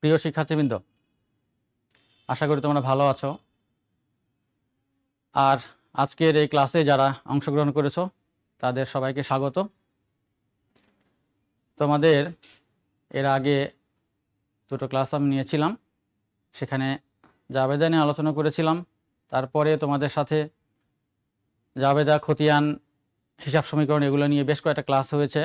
প্রিয় শিক্ষার্থীবৃন্দ, আশা করি তোমরা ভালো আছো। আর আজকের এই ক্লাসে যারা অংশগ্রহণ করেছো তাদের সবাইকে স্বাগত। তোমাদের এর আগে দুটো ক্লাস আমি নিয়েছিলাম, সেখানে জাবেদা নিয়ে আলোচনা করেছিলাম। তারপরে তোমাদের সাথে জাবেদা, খতিয়ান, হিসাব সমীকরণ এগুলো নিয়ে বেশ কয়েকটা ক্লাস হয়েছে।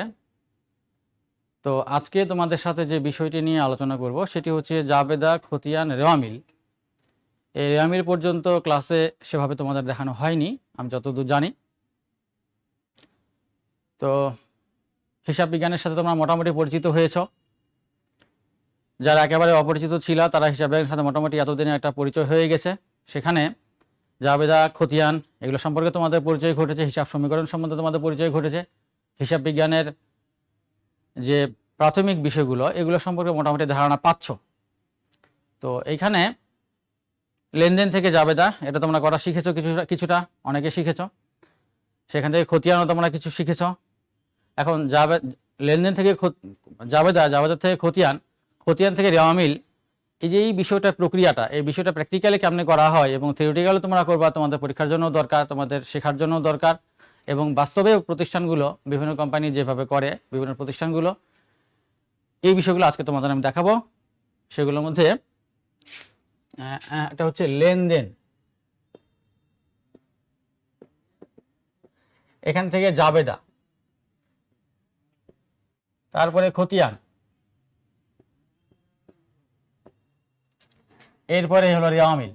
তো আজকে তোমাদের সাথে যে বিষয়টি নিয়ে আলোচনা করব সেটি হচ্ছে জাবেদা, খতিয়ান, রেওয়ামিল। এই রেওয়ামিল পর্যন্ত ক্লাসে সেভাবে তোমাদের দেখানো হয়নি আমি যতদূর জানি। তো হিসাব বিজ্ঞানের সাথে তোমরা মোটামুটি পরিচিত হয়েছ। যারা একেবারে অপরিচিত ছিল তারা হিসাব বিজ্ঞানের সাথে মোটামুটি এতদিনে একটা পরিচয় হয়ে গেছে। সেখানে জাবেদা, খতিয়ান এগুলো সম্পর্কে তোমাদের পরিচয় ঘটেছে, হিসাব সমীকরণ সম্বন্ধে তোমাদের পরিচয় ঘটেছে, হিসাব বিজ্ঞানের যে প্রাথমিক বিষয়গুলো এগুলো সম্পর্কে মোটামুটি ধারণা পাচ্ছ। তো এইখানে লেনদেন থেকে জাবেদা এটা তোমরা করা শিখেছো, কিছুটা অনেকে শিখেছো। সেখান থেকে খতিয়ানও তোমরা কিছু শিখেছো। এখন লেনদেন থেকে জাবেদা, জাবেদা থেকে খতিয়ান, খতিয়ান থেকে রেওয়ামিল, এই যে এই বিষয়টা, প্রক্রিয়াটা, এই বিষয়টা প্র্যাকটিক্যালি কেমনে করা হয় এবং থিওরিটিক্যালি তোমরা করবা, তোমাদের পরীক্ষার জন্য দরকার, তোমাদের শেখার জন্য দরকার। এবং বাস্তবেও প্রতিষ্ঠানগুলো, বিভিন্ন কোম্পানি যেভাবে করে, বিভিন্ন প্রতিষ্ঠানগুলো, এই বিষয়গুলো আজকে তোমাদের আমি দেখাবো। সেগুলোর মধ্যে এটা হচ্ছে লেনদেন, এখান থেকে জাবেদা, তারপরে খতিয়ান, এরপরে হলো রেওয়ামিল।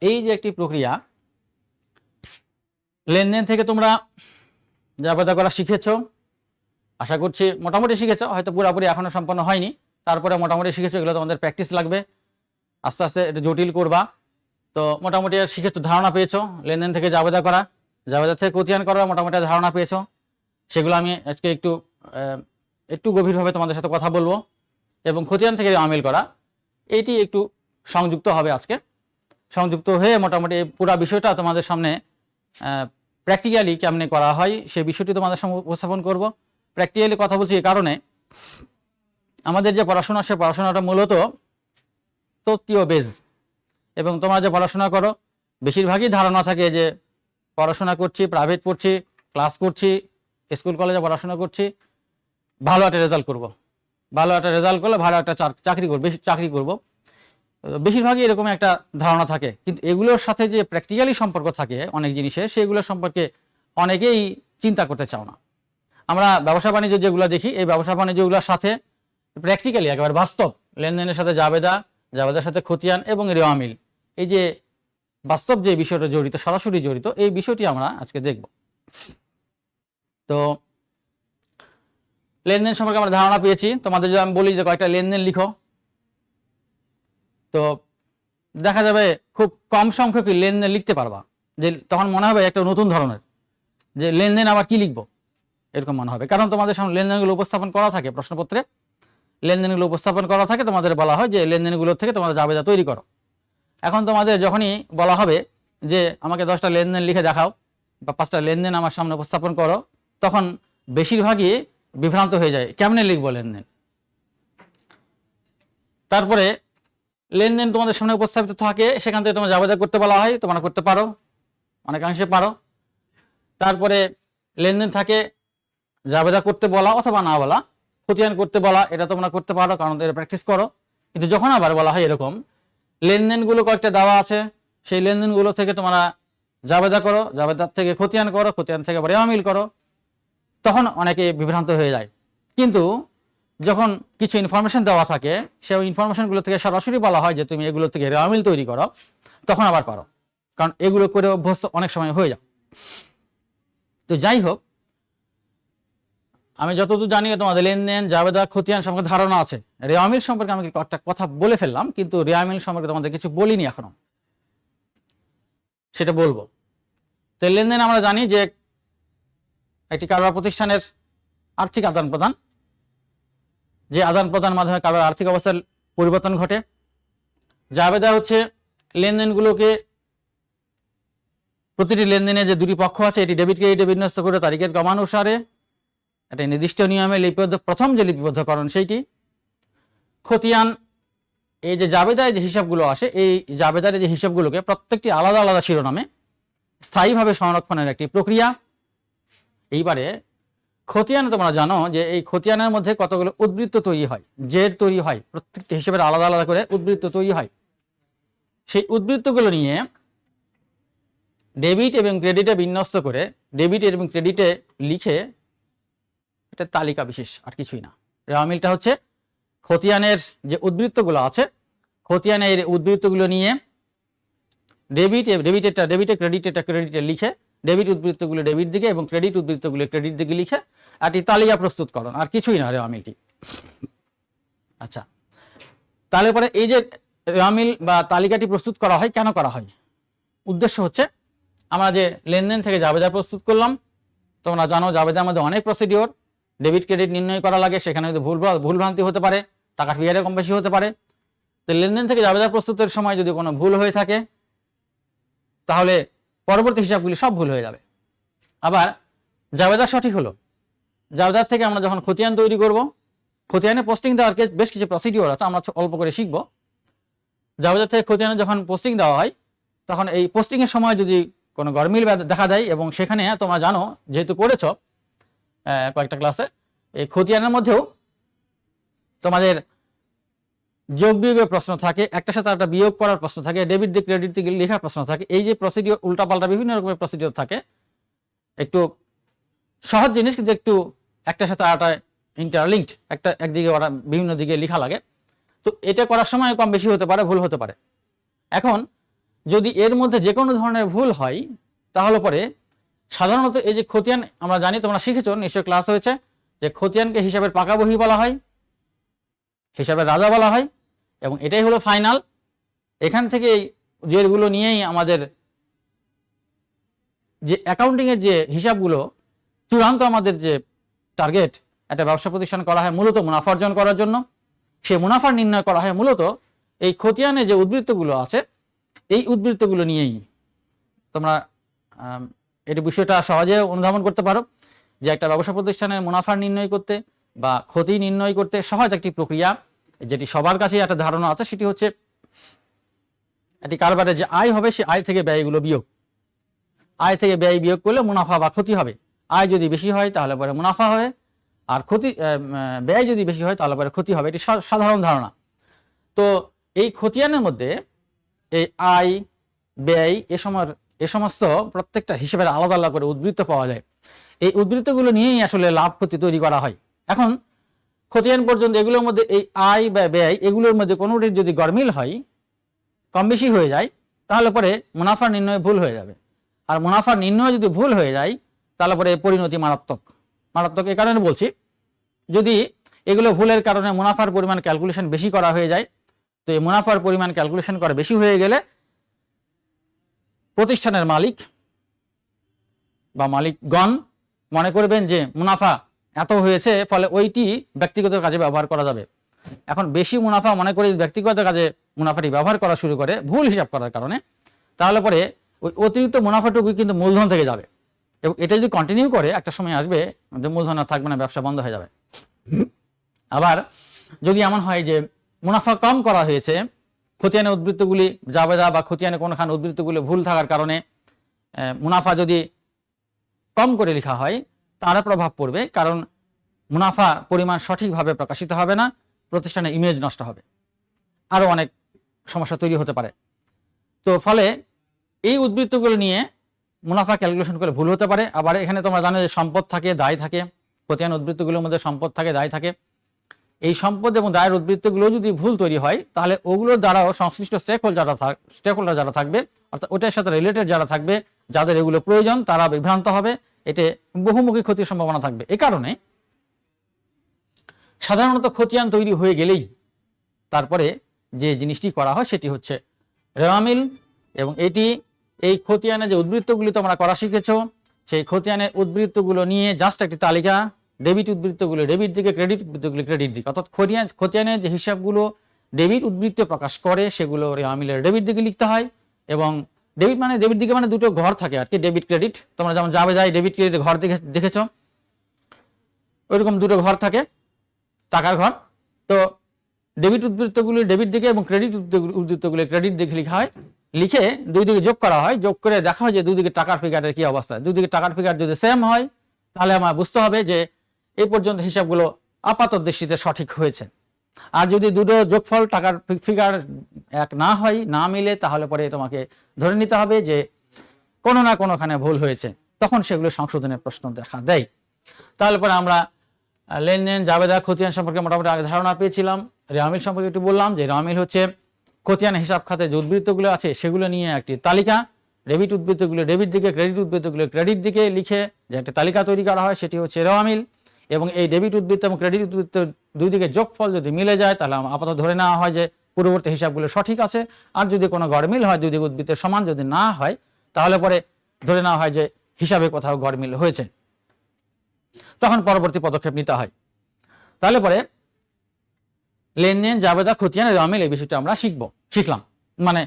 এই যে একটি প্রক্রিয়া, লেনদেন থেকে তোমরা জাবেদা করা শিখেছো, আশা করছি মোটামুটি শিখেছো, হয়তো পুরোপুরি এখনো সম্পন্ন হয়নি, তারপরে মোটামুটি শিখেছো। এগুলো তোমাদের প্র্যাকটিস লাগবে, আস্তে আস্তে এটা জটিল করবা। তো মোটামুটি শিখেছো, ধারণা পেয়েছো লেনদেন থেকে জাবেদা করা, জাবেদা থেকে খতিয়ান করা, মোটামুটি ধারণা পেয়েছো। সেগুলো আমি আজকে একটু গভীরভাবে তোমাদের সাথে কথা বলবো। এবং খতিয়ান থেকে রেওয়ামিল করা, এইটি একটু সংযুক্ত হবে আজকে। সংযুক্ত হয়ে মোটামুটি পুরো বিষয়টা তোমাদের সামনে প্র্যাকটিক্যালি কেমনে করা হয় সেই বিষয়টি তোমাদের সামনে উপস্থাপন করব। প্র্যাকটিক্যালি কথা বলছি এই কারণে, আমাদের যে পড়াশোনা, সে পড়াশোনাটা মূলত তত্ত্বীয় বেজ। এবং তোমরা যে পড়াশোনা করো বেশিরভাগই ধারণা থাকে যে পড়াশোনা করছি, প্রাইভেট পড়ছি, ক্লাস করছি, স্কুল কলেজে পড়াশোনা করছি, ভালো একটা রেজাল্ট করব, ভালো একটা রেজাল্ট করলে ভালো একটা চাকরি করব। বেশিরভাগই এরকম একটা ধারণা থাকে। কিন্তু এগুলোর সাথে যে প্র্যাকটিক্যালি সম্পর্ক থাকে অনেক জিনিসের, সেগুলোর সম্পর্কে অনেকেই চিন্তা করতে চাও না। আমরা ব্যবসা বাণিজ্য যেগুলো দেখি, এই ব্যবসা বাণিজ্যগুলোর সাথে প্র্যাকটিক্যালি একেবারে বাস্তব লেনদেনের সাথে জাবেদা, জাবেদার সাথে খতিয়ান এবং রেওয়ামিল, এই যে বাস্তব যে বিষয়টা জড়িত, সরাসরি জড়িত, এই বিষয়টি আমরা আজকে দেখব। তো লেনদেন সম্পর্কে আমরা ধারণা পেয়েছি। তোমাদের যদি আমি বলি যে কয়েকটা লেনদেন লিখো, তো দেখা যাবে খুব কম সংখ্যক লেনদেন লিখতে পারবা। যে তখন মনে হবে একটা নতুন ধরনের, যে লেনদেন আবার কি লিখবো, এরকম মনে হবে। কারণ তোমাদের সামনে লেনদেনগুলো উপস্থাপন করা থাকে, প্রশ্নপত্রে লেনদেনগুলো উপস্থাপন করা থাকে। তোমাদের বলা হয় যে লেনদেনগুলো থেকে তোমাদের জাবেদা তৈরি করো। এখন তোমাদের যখনই বলা হবে যে আমাকে 10টা লেনদেন লিখে দেখাও বা 5টা লেনদেন আমার সামনে উপস্থাপন করো, তখন বেশিরভাগই বিভ্রান্ত হয়ে যায়, কেমনে লিখবো লেনদেন। তারপরে লেনদেন তোমাদের সামনে উপস্থাপিত থাকে, সেখান থেকে তোমরা জাবেদা করতে বলা হয়, তোমরা করতে পারো, অনেকাংশে পারো। তারপরে লেনদেন থাকে, জাবেদা করতে বলা অথবা না বলা, খতিয়ান করতে বলা, এটা তোমরা করতে পারো কারণ এটা প্র্যাকটিস করো। কিন্তু যখন আবার বলা হয় এরকম লেনদেনগুলো কয়েকটা দেওয়া আছে, সেই লেনদেনগুলো থেকে তোমরা জাবেদা করো, জাবেদার থেকে খতিয়ান করো, খতিয়ান থেকে আবার রেওয়ামিল করো, তখন অনেকে বিভ্রান্ত হয়ে যায়। কিন্তু যখন কিছু ইনফরমেশন দেওয়া থাকে, সেই ইনফরমেশনগুলো থেকে সরাসরি বলা হয় যে তুমি এগুলো থেকে রেওয়ামিল তৈরি করো, তখন আবার পারো, কারণ এগুলো করে অভ্যস্ত অনেক সময় হয়ে যায়। তো যাই হোক, আমি যতদূর জানি তোমাদের লেনদেন, জাবেদা, খতিয়ান সম্পর্কে ধারণা আছে। রেওয়ামিল সম্পর্কে আমি একটা কথা বলে ফেললাম, কিন্তু রেওয়ামিল সম্পর্কে তোমাদের কিছু বলিনি এখনো, সেটা বলবো। তো লেনদেন আমরা জানি যে একটি কারবার প্রতিষ্ঠানের আর্থিক আদান প্রদান, যে আদান প্রদান মাধ্যমে কারবার আর্থিক অবস্থার পরিবর্তন ঘটে। জাবেদা হচ্ছে লেনদেনগুলোকে, প্রতিটি লেনদেনে যে দুটি পক্ষ আছে, এটি ডেবিট ক্রেডিটে বিন্যস্ত করে তারিখের ক্রমানুসারে একটা নির্দিষ্ট নিয়মে লিপিবদ্ধ, প্রথম যে লিপিবদ্ধকরণ সেইটি। খতিয়ান এই যে জাবেদায় যে হিসাবগুলো আসে, এই জাবেদার যে হিসাবগুলোকে প্রত্যেকটি আলাদা আলাদা শিরোনামে স্থায়ীভাবে সংরক্ষণের একটি প্রক্রিয়া। এইবারে খতিয়ান তোমরা জানো যে এই খতিয়ানের মধ্যে কতগুলো উদ্বৃত্ত তৈরি হয়, জেড তৈরি হয়, প্রত্যেকটি হিসেবের আলাদা আলাদা করে উদ্বৃত্ত তৈরি হয়। সেই উদ্বৃত্তগুলো নিয়ে ডেবিট এবং ক্রেডিটে বিন্যস্ত করে, ডেবিট এবং ক্রেডিটে লিখে, এটা তালিকা বিশেষ, আর কিছুই না। রেওয়া মিলটা হচ্ছে খতিয়ানের যে উদ্বৃত্তগুলো আছে, খতিয়ানের উদ্বৃত্তগুলো নিয়ে ডেবিটে ক্রেডিটে লিখে, ডেবিট উদ্বৃত্তগুলো ডেবিট দিকে এবং ক্রেডিট উদ্বৃত্তগুলো ক্রেডিট দিকে লিখে একটি তালিকা প্রস্তুতকরণ, আর কিছুই না রেওয়া মিলটি। আচ্ছা, তাহলে পরে এই যে রেওয়া মিল বা তালিকাটি প্রস্তুত করা হয়, কেন করা হয়? উদ্দেশ্য হচ্ছে আমরা যে লেনদেন থেকে জাবেদা প্রস্তুত করলাম, তোমরা জানো জাবেদার মধ্যে অনেক প্রসিডিওর, ডেবিট ক্রেডিট নির্ণয় করা লাগে, সেখানে যদি ভুলভ্রান্তি হতে পারে, টাকার ফিয়ারে কম বেশি হতে পারে। তো লেনদেন থেকে জাবেদা প্রস্তুতের সময় যদি কোনো ভুল হয়ে থাকে, তাহলে পরবর্তী হিসাবগুলি সব ভুল হয়ে যাবে। আবার জাবেদা সঠিক হলো, জাবেদার থেকে আমরা যখন খতিয়ান তৈরি করব, খতিয়ানে পোস্টিং দেওয়ার বেশ কিছু প্রসিডিওর আছে, আমরা অল্প করে শিখব। জাবেদার থেকে খতিয়ানে যখন পোস্টিং দেওয়া হয়, তখন এই পোস্টিংয়ের সময় যদি কোনো গরমিল দেখা দেয়, এবং সেখানে তোমরা জানো যেহেতু করেছ কয়েকটা ক্লাসে, এই খতিয়ানের মধ্যেও তোমাদের যোগ বিয়োগের প্রশ্ন থাকে, একটার সাথে একটা বিয়োগ করার প্রশ্ন থাকে, ডেবিট দিয়ে ক্রেডিট দিকে লেখার প্রশ্ন থাকে। এই যে প্রসিডিওর, উল্টাপাল্টা বিভিন্ন রকমের প্রসিডিওর থাকে, একটু সহজ জিনিস কিন্তু একটু একটার সাথে আরেকটা ইন্টারলিঙ্কড, একদিকে ওরা বিভিন্ন দিকে লেখা লাগে। তো এটা করার সময় কম বেশি হতে পারে, ভুল হতে পারে। এখন যদি এর মধ্যে যে কোনো ধরনের ভুল হয়, তাহলে পরে সাধারণত এই যে খতিয়ান, আমরা জানি, তোমরা শিখেছো নিশ্চয়ই, ক্লাস হয়েছে, যে খতিয়ানকে হিসাবের পাকা বহি বলা হয়, হিসাবের রাজা বলা হয়, এবং এটাই হলো ফাইনাল। এখান থেকে যেগুলো নিয়েই আমাদের যে অ্যাকাউন্টিং এর যে হিসাবগুলো চূড়ান্ত, আমাদের যে টার্গেট, একটা ব্যবসা প্রতিষ্ঠান করা হয় মূলত মুনাফা অর্জন করার জন্য, সে মুনাফা নির্ণয় করা হয় মূলত এই খতিয়ানে যে উদ্বৃত্তগুলো আছে, এই উদ্বৃত্তগুলো নিয়েই। তোমরা এই বিষয়টা সহজে অনুধাবন করতে পারো যে একটা ব্যবসা প্রতিষ্ঠানের মুনাফা নির্ণয় করতে বা ক্ষতি নির্ণয় করতে সহজ একটি প্রক্রিয়া, যেটি সবার কাছেই একটা ধারণা আছে, সেটি হচ্ছে একটি কারবারের যে আয় হবে, সে আয় থেকে ব্যয়গুলো বিয়োগ। আয় থেকে ব্যয় বিয়োগ করলে মুনাফা বা ক্ষতি হবে। আয় যদি বেশি হয় তাহলে পরে মুনাফা হবে, আর ব্যয় যদি বেশি হয় তাহলে পরে ক্ষতি হবে। এটি সাধারণ ধারণা। তো এই খতিয়ানের মধ্যে এই আয়, ব্যয়, এ সমস্ত প্রত্যেকটা হিসেবের আলাদা আলাদা করে উদ্বৃত্ত পাওয়া যায়। এই উদ্বৃত্তগুলো নিয়েই আসলে লাভ ক্ষতি তৈরি করা হয়। এখন খতিয়ান পর্যন্ত এগুলোর মধ্যে এই আয় বা ব্যয়, এগুলোর মধ্যে কোনোটির যদি গরমিল হয়, কম বেশি হয়ে যায়, তাহলে পরে মুনাফা নির্ণয় ভুল হয়ে যাবে। আর মুনাফা নির্ণয় যদি ভুল হয়ে যায়, তাহলে পরে পরিণতি মারাত্মক। মারাত্মক এই কারণে বলছি, যদি এগুলো ভুলের কারণে মুনাফার পরিমাণ ক্যালকুলেশন বেশি করা হয়ে যায়, তো এই মুনাফার পরিমাণ ক্যালকুলেশন করা বেশি হয়ে গেলে প্রতিষ্ঠানের মালিক বা মালিকগণ মনে করবেন যে মুনাফা এত হয়েছে, ফলে ওইটি ব্যক্তিগত কাজে ব্যবহার করা যাবে। এখন বেশি মুনাফা মনে করে ব্যক্তিগত কাজে মুনাফাটি ব্যবহার করা শুরু করে ভুল হিসাব করার কারণে, তাহলে পরে ওই অতিরিক্ত মুনাফাটুকু কিন্তু মূলধন থেকে যাবে, এবং এটা যদি কন্টিনিউ করে, একটা সময় আসবে মূলধন আর থাকবে না, ব্যবসা বন্ধ হয়ে যাবে। আবার যদি এমন হয় যে মুনাফা কম করা হয়েছে, খতিয়ানে উদ্বৃত্তগুলি জাবেদা বা খতিয়ানে কোনোখান উদ্বৃত্তগুলি ভুল থাকার কারণে মুনাফা যদি কম করে লেখা হয়, তার প্রভাব পড়বে, কারণ মুনাফা পরিমাণ সঠিকভাবে প্রকাশিত হবে না, প্রতিষ্ঠানের ইমেজ নষ্ট হবে, আরও অনেক সমস্যা তৈরি হতে পারে। তো ফলে এই উদ্বৃত্তগুলো নিয়ে মুনাফা ক্যালকুলেশন করে ভুল হতে পারে। আবার এখানে তোমরা জানো যে সম্পদ থাকে, দায় থাকে, খতিয়ান উদ্বৃত্তগুলোর মধ্যে সম্পদ থাকে, দায় থাকে। এই সম্পদ এবং দায়ের উদ্বৃত্তগুলো যদি ভুল তৈরি হয়, তাহলে ওগুলোর দ্বারাও সংশ্লিষ্ট স্টেক হোল্ডার যারা থাকবে, অর্থাৎ ওটার সাথে রিলেটেড যারা থাকবে, যাদের এগুলো প্রয়োজন, তারা বিভ্রান্ত হবে, এতে বহুমুখী ক্ষতির সম্ভাবনা থাকবে। এ কারণে সাধারণত খতিয়ান তৈরি হয়ে গেলেই তারপরে যে জিনিসটি করা হয় সেটি হচ্ছে রেওয়া মিল, এবং এই খতিয়ানে যে উদ্বৃত্তগুলি তোমরা করা শিখেছো, সেই খতিয়ানের উদ্বৃত্তগুলো নিয়ে জাস্ট একটি তালিকা, ডেবিট উদ্বৃত্তগুলো ডেবিট দিকে, ক্রেডিট উদ্বৃত্তগুলো ক্রেডিট দিকে, অর্থাৎ খতিয়ানের যে হিসাবগুলো ডেবিট উদ্বৃত্ত প্রকাশ করে, সেগুলো রেওয়া মিলের ডেবিট দিকে লিখতে হয়। এবং ডেবিট দিকে মানে দুটো ঘর থাকে আর কি, ডেবিট ক্রেডিট। তোমরা যেমন যাবে ডেবিট ক্রেডিট ঘর দেখেছো, ওইরকম দুটো ঘর থাকে, টাকার ঘর। তো ডেবিট উদ্বৃত্তগুলি ডেবিট দিকে এবং ক্রেডিট উদ্বৃত্তগুলি ক্রেডিট দিকে লেখা হয়, লিখে দুই দিকে যোগ করা হয়, যোগ করে দেখা হয় যে দুই দিকে টাকার ফিগারের কি অবস্থা। দুই দিকে টাকার ফিগার যদি সেম হয় তাহলে আমার বুঝতে হবে যে এই পর্যন্ত হিসাবগুলো আপাত দৃষ্টিতে সঠিক হয়েছে। আর যদি দুটো যোগফল টাকার ফিগার এক না হয়, না মিলে, তাহলে পরে তোমাকে ধরে নিতে হবে যে কোনো না কোনোখানে ভুল হয়েছে, তখন সেগুলো সংশোধনের প্রশ্ন দেখা দেয়। তাহলে পরে আমরা লেনদেন, জাবেদা, খতিয়ান সম্পর্কে মোটামুটি আগে ধারণা পেয়েছিলাম। রেওয়ামিল সম্পর্কে একটু বললাম যে রেওয়ামিল হচ্ছে খতিয়ান হিসাব খাতে যে উদ্বৃত্তগুলো আছে সেগুলো নিয়ে একটি তালিকা। ডেবিট উদ্বৃত্তগুলো ডেবিট দিকে, ক্রেডিট উদ্বৃত্তগুলো ক্রেডিট দিকে লিখে যে একটা তালিকা তৈরি করা হয়, সেটি হচ্ছে রেওয়ামিল। এবং এই ডেবিট উদ্বৃত্ত এবং ক্রেডিট উদ্বৃত্ত দুই দিকে যোগফল যদি মিলে যায় তাহলে আপাতত ধরে নেওয়া হয় যে পূর্ববর্তী হিসাবগুলো সঠিক আছে। আর যদি কোনো গড়মিল হয়, দুই দিকে উদ্বৃত্তের সমান যদি না হয়, তাহলে পরে ধরে নেওয়া হয় যে হিসাবে কোথাও গড়মিল হয়েছে, তখন পরবর্তী পদক্ষেপ নিতে হয়। তাহলে পরে লেনদেন, জাবেদা, খতিয়ান, রেওয়ামিল এই বিষয়টা আমরা শিখলাম। মানে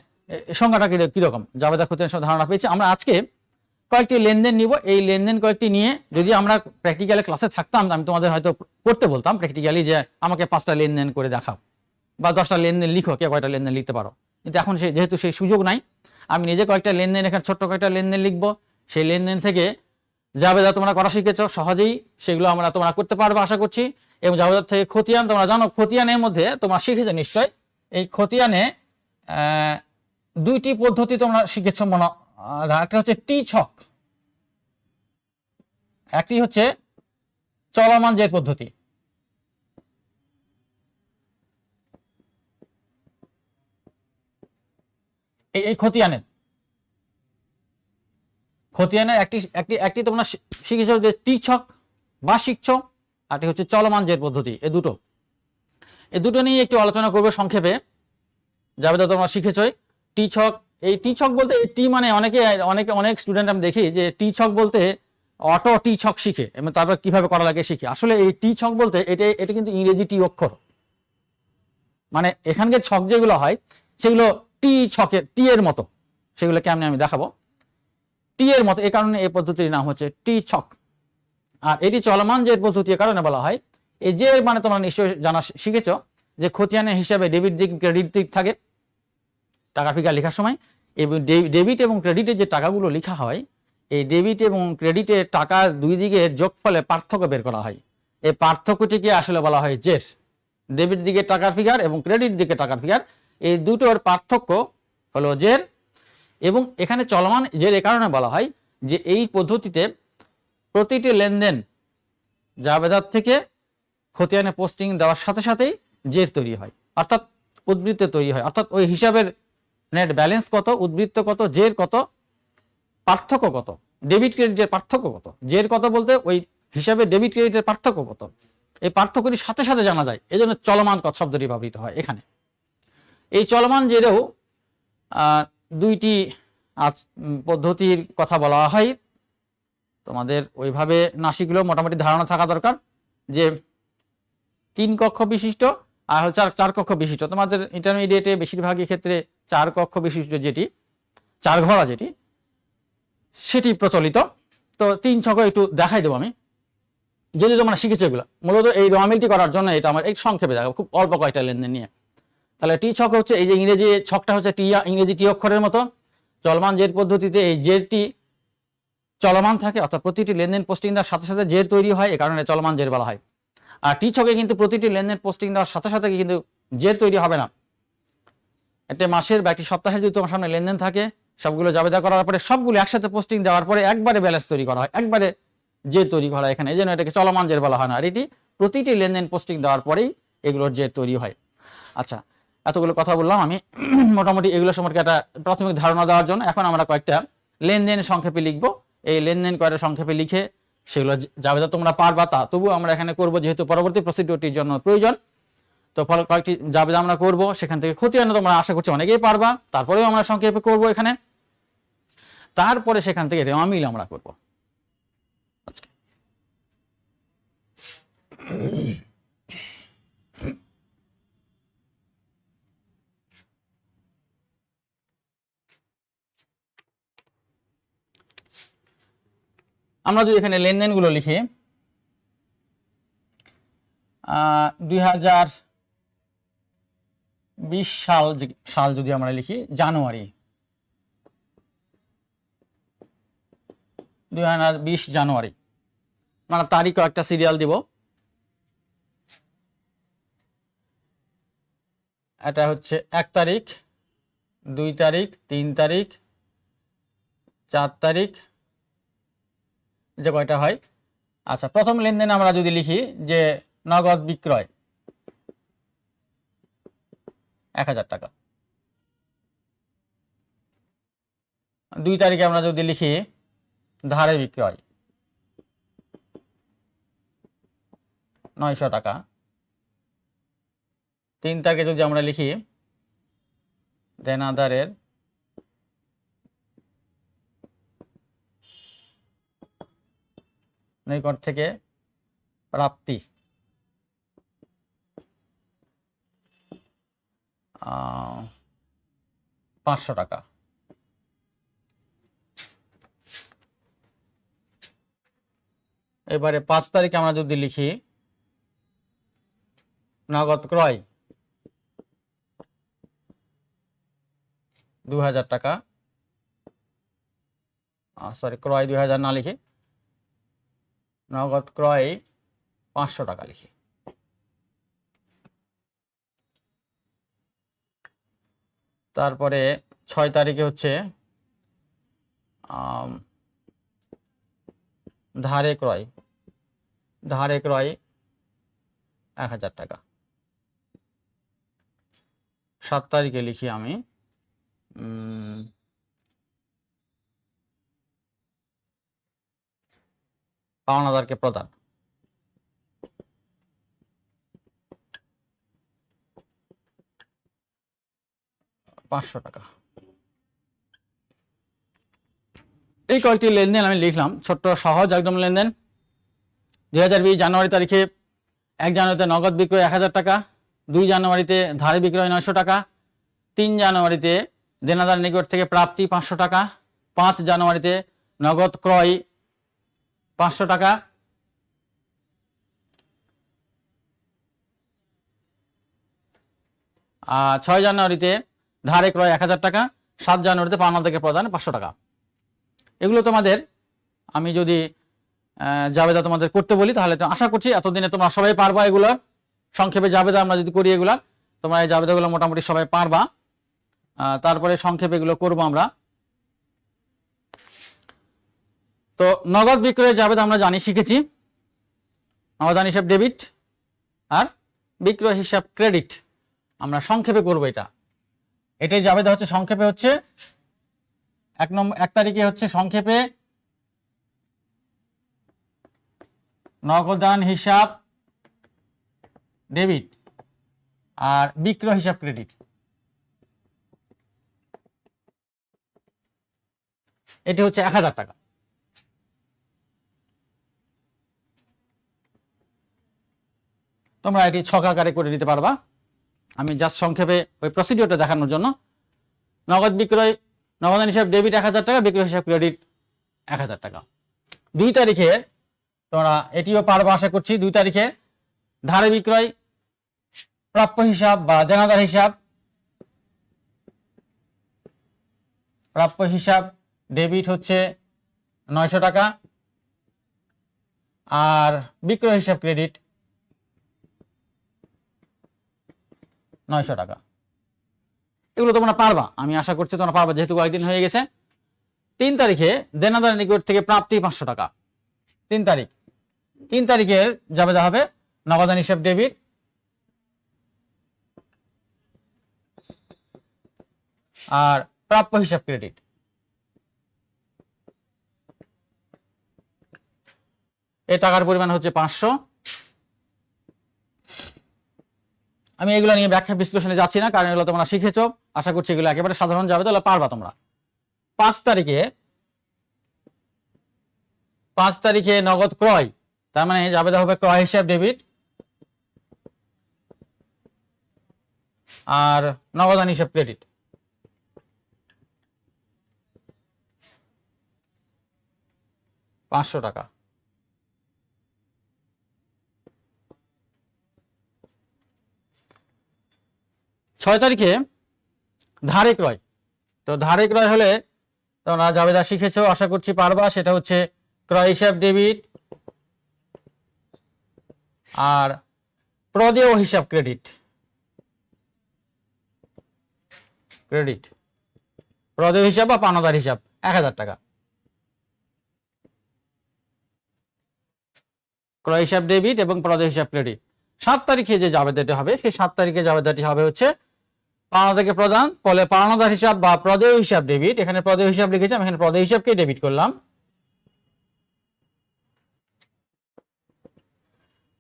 সংজ্ঞাটা কিরকম, জাবেদা, খতিয়ান সব ধারণা পেয়েছি। আমরা আজকে কয়েকটি লেনদেন নিব। এই লেনদেন কয়েকটি নিয়ে যদি আমরা প্র্যাকটিক্যালি ক্লাসে থাকতাম, আমি তোমাদের হয়তো করতে বলতাম প্র্যাকটিক্যালি যে আমাকে 5টা লেনদেন করে দেখাও বা 10টা লেনদেন লিখো, কে কয়টা লেনদেন লিখতে পারো। কিন্তু এখন যেহেতু সেই সুযোগ নাই, আমি নিজে কয়েকটা লেনদেন, এখানে ছোট্ট কয়েকটা লেনদেন লিখবো। সেই লেনদেন থেকে জাবেদা তোমরা করা শিখেছ সহজেই, সেগুলো তোমরা করতে পারবে আশা করছি। এবং জাবেদা থেকে খতিয়ান, তোমরা জানো খতিয়ানের মধ্যে তোমরা শিখেছো নিশ্চয়। এই খতিয়ানে দুইটি পদ্ধতি তোমরা শিখেছ মনে, একটা হচ্ছে টি ছক, একটি হচ্ছে চলমান জের পদ্ধতি। এই খতিয়ানের একটি তোমরা শিখেছ যে টি ছক বা শিখছো, আর হচ্ছে চলমান জের পদ্ধতি। এই দুটো নিয়ে একটু আলোচনা করবো সংক্ষেপে। জাবেদা তোমরা শিখেছই টি ছক। এই টি ছক বলতে টি মানে অনেক স্টুডেন্ট আমি দেখি যে টি ছক বলতে অটো টি ছক শিখে এবং তারপর কিভাবে করা লাগে শিখে। আসলে এই টি ছক বলতে এটা কিন্তু ইংরেজি টি অক্ষর, মানে এখানকার ছক যেগুলো হয় সেগুলো টি ছকের টি এর মতো, সেগুলো কেমনে আমি দেখাবো। টি এর মতো, এই কারণে এই পদ্ধতির নাম হচ্ছে টি ছক। আর এটি চলমান জের পদ্ধতির কারণে বলা হয়। এই যে মানে তোমরা নিশ্চয়ই জানা শিখেছ যে খতিয়ানের হিসাবে ডেবিট দিক ক্রেডিট দিক থাকে টাকা ফিগার লেখার সময়। এবং ডেবিট এবং ক্রেডিটের যে টাকাগুলো লেখা হয়, এই ডেবিট এবং ক্রেডিটের টাকা দুই দিকের যোগফলে পার্থক্য বের করা হয়। এই পার্থক্যটিকে আসলে বলা হয় জের। ডেবিট দিকে টাকার ফিগার এবং ক্রেডিট দিকে টাকার ফিগার, এই দুটোর পার্থক্য হলো জের। এবং এখানে চলমান জের এ কারণে বলা হয় যে এই পদ্ধতিতে প্রতিটি লেনদেন জাবেদাত থেকে খতিয়ানে পোস্টিং দেওয়ার সাথে সাথেই জের তৈরি হয়, অর্থাৎ উদ্বৃত্ত তৈরি হয়। অর্থাৎ ওই হিসাবের নেট ব্যালেন্স কত, উদ্বৃত্ত কত, জের কত, পার্থক্য কত, ডেবিট ক্রেডিটের পার্থক্য কত, জের কত বলতে ওই হিসাবে ডেবিট ক্রেডিটের পার্থক্য কত, এই পার্থক্যটি সাথে সাথে জানা যায়। এই জন্য চলমান শব্দটি ব্যবহৃত হয় এখানে। এই চলমান জেরেও দুইটি পদ্ধতির কথা বলা হয়। তোমাদের ওইভাবে না শিখলেও মোটামুটি ধারণা থাকা দরকার যে 3 কক্ষ বিশিষ্ট আর হচ্ছে 4 কক্ষ বিশিষ্ট। তোমাদের ইন্টারমিডিয়েটে বেশিরভাগই ক্ষেত্রে 4 কক্ষ বিশিষ্ট যেটি 4 ঘরা যেটি সেটি প্রচলিত। তো 3 ছক একটু দেখাই দেবো আমি, যদি তোমরা শিখেছো এগুলো। মূলত এই রেওয়ামিলটি করার জন্য এটা আমার এই সংক্ষেপে দেখাবো খুব অল্প কয়েকটা লেনদেন নিয়ে। তাহলে টি ছক হচ্ছে এই যে ইংরেজি ছকটা হচ্ছে ইংরেজি টি অক্ষরের মতো। চলমান জের পদ্ধতিতে এই জেরটি চলমান থাকে, অর্থাৎ প্রতিটি লেনদেন পোস্টিং দেওয়ার সাথে সাথে জের তৈরি হয়, এই কারণে চলমান জের বলা হয়। আর টি ছকে কিন্তু প্রতিটি লেনদেন পোস্টিং দেওয়ার সাথে সাথে কিন্তু জের তৈরি হবে না। একটা মাসের বা একটি সপ্তাহে যদি তোমার সামনে লেনদেন থাকে, সবগুলো জাবেদা করার পরে সবগুলো একসাথে পোস্টিং দেওয়ার পরে একবারে ব্যালেন্স তৈরি করা হয়, একবারে জের তৈরি করা হয় এখানে। এই জন্য এটাকে চলমান জের বলা হয় না। আর এটি প্রতিটি লেনদেন পোস্টিং দেওয়ার পরেই এগুলোর জের তৈরি হয়। আচ্ছা, এতগুলো কথা বললাম আমি মোটামুটি এগুলো সম্পর্কে একটা প্রাথমিক ধারণা দেওয়ার জন্য। এখন আমরা কয়েকটা লেনদেন সংক্ষেপে লিখবো। এই লেনদেন কয়েকটা সংক্ষেপে লিখে সেগুলো জাবেদা তোমরা পারবা, তা তবু আমরা এখানে করবো যেহেতু পরবর্তী প্রসিডিউরটির জন্য প্রয়োজন। তো ফলে কয়েকটি জাবেদা আমরা করবো, সেখান থেকে খতিয়ান তোমরা আশা করছি অনেকেই পারবা। তারপরেও আমরা সংক্ষেপে করবো এখানে, তারপরে সেখান থেকে রেওয়ামিল আমরা করবো। আমরা যদি এখানে লেনদেনগুলো লিখি, 2020 সাল যদি আমরা লিখি জানুয়ারি, 2020 জানুয়ারি, মানে তারিখ একটা সিরিয়াল দিব। এটা হচ্ছে 1 তারিখ, 2 তারিখ, 3 তারিখ, 4 তারিখ, যে কয়টা হয়। আচ্ছা, প্রথম লেনদেন আমরা যদি লিখি যে নগদ বিক্রয় 1000 টাকা, 2 তারিখে আমরা যদি লিখি ধারে বিক্রয় 900 টাকা, 3 তারিখে যদি আমরা লিখি দেনাদারের নিকট থেকে প্রাপ্তি 500 টাকা। এবারে 5 তারিখে আমরা যদি লিখি নগদ ক্রয় 2000 টাকা, সরি ক্রয় 2000 না লিখে নগদ ক্রয় 500 টাকা লিখি। তারপরে 6 তারিখে হচ্ছে ধারে ক্রয় 1000 টাকা। 7 তারিখে লিখি আমি পাওনাদারকে প্রদান 500 টাকা। এই কয়েকটি লেনদেন আমি লিখলাম, ছোট্ট সহজ একদম লেনদেন। 2020 জানুয়ারি তারিখে 1 জানুয়ারিতে নগদ বিক্রয় 1000 টাকা, 2 জানুয়ারিতে ধারে বিক্রয় 900 টাকা, 3 জানুয়ারিতে দেনাদার নিকট থেকে প্রাপ্তি 500 টাকা, 5 জানুয়ারিতে নগদ ক্রয় 500 টাকা, 6 জানুয়ারিতে ধারে ক্রয় 1000 টাকা, 7 জানুয়ারিতে পাওনাদারকে প্রদান 500 টাকা। এগুলো তোমাদের আমি যদি জাবেদা তোমাদের করতে বলি তাহলে তো আশা করছি এতদিনে তোমরা সবাই পারবা। এগুলো সংক্ষেপে জাবেদা আমরা যদি করি এগুলা তোমরা এই জাবেদাগুলো মোটামুটি সবাই পারবা। তারপরে সংক্ষেপে এগুলো করবো আমরা। তো নগদ বিক্রয়ের জাবেদা আমরা শিখেছি নগদান হিসাব ডেবিট আর বিক্রয় হিসাব ক্রেডিট। আমরা সংক্ষেপে করব এটাই জাবেদা হচ্ছে। সংক্ষেপে হচ্ছে 1 তারিখে হচ্ছে সংক্ষেপে নগদান হিসাব ডেবিট আর বিক্রয় হিসাব ক্রেডিট। এটি হচ্ছে 1000 টাকা। তোমরা এটি ছক আকারে করে নিতে পারবা। আমি জাস্ট সংক্ষেপে ওই প্রসিডিওরটা দেখানোর জন্য নগদ বিক্রয় নগদান হিসাব ডেবিট 1000 টাকা, বিক্রয় হিসাব ক্রেডিট 1000 টাকা। 2 তারিখে তোমরা এটিও পারবা আশা করছি। 2 তারিখে ধারে বিক্রয় প্রাপ্য হিসাব বা দেনাদার হিসাব, প্রাপ্য হিসাব ডেবিট হচ্ছে 900 টাকা আর বিক্রয় হিসাব ক্রেডিট 900 টাকা। এগুলো তোমরা পারবা, আমি আশা করছি তোমরা পারবা যেহেতু কয়েকদিন হয়ে গেছে। 3 তারিখে দেনাদার নিকট থেকে প্রাপ্তি 500 টাকা। 3 তারিখের জাবেদা হবে নগদান হিসাব ডেবিট আর প্রাপ্য হিসাব ক্রেডিট। এই টাকার পরিমাণ হচ্ছে 500। আমি এগুলো নিয়ে ব্যাখ্যা বিশ্লেষণে যাচ্ছি না, কারণ এগুলো তোমরা শিখেছো। আশা করছি এগুলো একেবারে সাধারণ জাবেদা, তাহলে পারবা তোমরা। 5 তারিখে নগদ ক্রয়, তার মানে জাবেদা হবে ক্রয় হিসাব ডেবিট আর নগদান হিসাব ক্রেডিট। $500। 6 তারিখে ধারে ক্রয়। তো ধারে ক্রয় হলে তোমরা জাবেদা শিখেছো, আশা করছি পারবা। সেটা হচ্ছে ক্রয় হিসাব ডেবিট আর প্রদেয় হিসাব ক্রেডিট। প্রদেয় হিসাব বা পাওনাদার হিসাব 1000 টাকা। ক্রয় হিসাব ডেবিট এবং প্রদেয় হিসাব ক্রেডিট। 7 তারিখে যে জাবেদাটি হবে, সেই 7 তারিখে জাবেদাটি হবে হচ্ছে পাওনাদারকে প্রদান, ফলে পাওনাদার হিসাব বা প্রদেয় হিসাব ডেবিট। এখানে প্রদেয় হিসাব লিখেছি, আমি এখানে প্রদেয় হিসাবকে ডেবিট করলাম।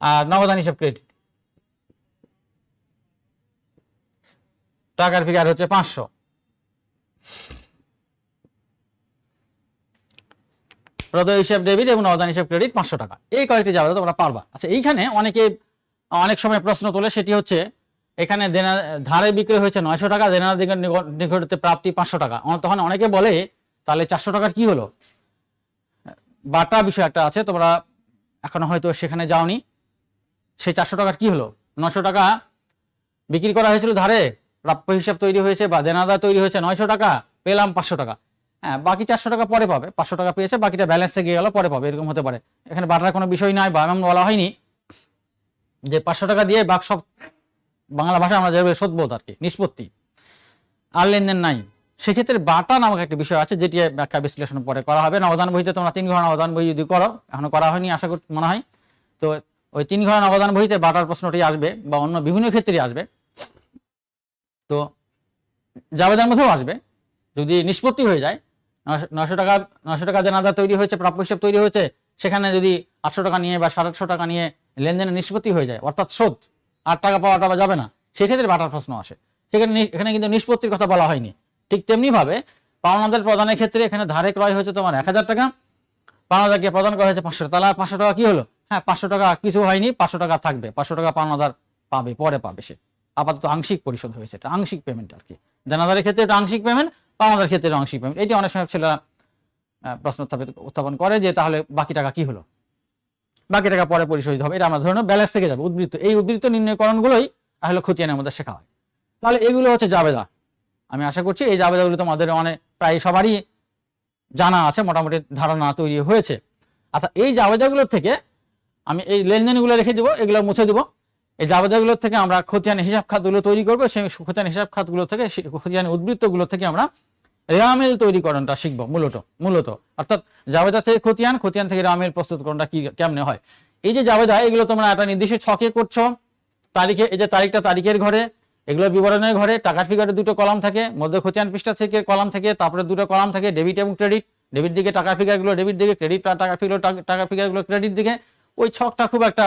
আর নগদান হিসাব ক্রেডিট। টাকার ফিগার হচ্ছে 500। প্রদেয় হিসাব ডেবিট এবং নগদান হিসাব ক্রেডিট 500 টাকা। এই কয়েকটি জাবেদা তোমরা পারবা। আচ্ছা, এইখানে অনেক সময় প্রশ্ন তোলে, সেটি হচ্ছে এখানে ধারে বিক্রি হয়েছে 900 টাকা, দেনার নিকটতে প্রাপ্তি 500 টাকা। তখন অনেকে বলে তাহলে 400 টাকার কি হলো? বাটা বিষয় একটা আছে, তোমরা এখনো হয়তো সেখানে যাওনি। সেই 400 টাকার কি হলো? 900 টাকা বিক্রি করা হয়েছিল ধারে, প্রাপ্য হিসাব তৈরি হয়েছে বা দেনাদার তৈরি হয়েছে 900 টাকা, পেলাম 500 টাকা। হ্যাঁ, বাকি 400 টাকা পরে পাবে। 500 টাকা পেয়েছে, বাকিটা ব্যালেন্সে গিয়ে গেল, পরে পাবে, এরকম হতে পারে। এখানে বাটার কোনো বিষয় নাই বা এমন বলা হয়নি যে 500 টাকা দিয়ে বাক সব, বাংলা ভাষা আমরা যেভাবে শোধবোধ আর কি, নিষ্পত্তি আর লেনদেন নাই। সেক্ষেত্রে বাটা নামক একটা বিষয় আছে, যেটি ব্যাখ্যা বিশ্লেষণ পরে করা হবে। নগদান বইতে তোমরা 3 ঘর নগদান বই যদি করো, এখনো করা হয়নি আশা করি, মনে হয়, তো ওই 3 ঘর নগদান বইতে বাটার প্রশ্নটি আসবে বা অন্য বিভিন্ন ক্ষেত্রে আসবে। তো জাবেদার মধ্যেও আসবে যদি নিষ্পত্তি হয়ে যায়। 900 টাকা দেনাদার তৈরি হয়েছে, প্রাপ্য হিসাব তৈরি হয়েছে, সেখানে যদি 800 টাকা নিয়ে বা 850 টাকা নিয়ে লেনদেনের নিষ্পত্তি হয়ে যায়, অর্থাৎ শোধ, 8 টাকা পাওয়া যাবে না, সেক্ষেত্রে বাটার প্রশ্ন আসে। এখানে কিন্তু নিষ্পত্তির কথা বলা হয়নি। ঠিক তেমনি ভাবে পাওনাদার প্রদানের ক্ষেত্রে এখানে ধারে ক্রয় হয়েছে তোমার 1000 টাকা, পাওনাদারকে প্রদান করা হয়েছে 500, তাহলে 500 টাকা কি হলো? হ্যাঁ, 500 টাকা কিছু হয়নি, 500 টাকা থাকবে। 500 টাকা পাওনাদার পাবে, পরে পাবে। সে আপাতত আংশিক পরিশোধ হয়েছে, এটা আংশিক পেমেন্ট আর কি। দেনাদারের ক্ষেত্রে এটা আংশিক পেমেন্ট, পাওনাদার ক্ষেত্রে আংশিক পেমেন্ট। এটি অনেক সময় ছেলেরা প্রশ্ন উত্থাপন করে যে তাহলে বাকি টাকা কি হলো, বাকি টাকা পরে পরিশোধিত হবে। এটা আমরা ধরে নেব ব্যালেন্স থেকে যাবে উদ্বৃত্ত। এই উদ্বৃত্ত নির্ণয়করণগুলোই আসলে খতিয়ানের মধ্যে শেখা হয়। তাহলে এগুলো হচ্ছে জাবেদা। আমি আশা করছি এই জাবেদাগুলো তোমাদের প্রায় সবারই জানা আছে, মোটামুটি ধারণা তৈরি হয়েছে। আচ্ছা, এই জাবেদাগুলোর থেকে আমি এই লেনদেনগুলো রেখে দেবো, এগুলো মুছে দেবো। এই জাবেদাগুলোর থেকে আমরা খতিয়ানের হিসাব খাতগুলো তৈরি করবো। সেই খতিয়ানের হিসাব খাতগুলো থেকে, খতিয়ানের উদ্বৃত্তগুলো থেকে আমরা রেওয়ামিল তৈরিকরণটা শিখবো মূলত। অর্থাৎ জাবেদা থেকে খতিয়ান, খতিয়ান থেকে রেওয়ামিল প্রস্তুতকরণটা কেমনে হয়। এই যে জাবেদা, এগুলো তোমরা একটা নির্দিষ্ট ছকে করছো। তারিখে, এই যে তারিখটা তারিখের ঘরে, এগুলো বিবরণের ঘরে, টাকার ফিগারে 2টো কলাম থাকে, মধ্যে খতিয়ান পৃষ্ঠা থেকে কলাম থেকে, তারপরে 2টো কলাম থাকে, ডেবিট এবং ক্রেডিট। ডেবিট দিকে টাকার ফিগারগুলো ডেবিট দিকে, ক্রেডিট টাকার ফিগারগুলো ক্রেডিট দিকে। ওই ছকটা খুব একটা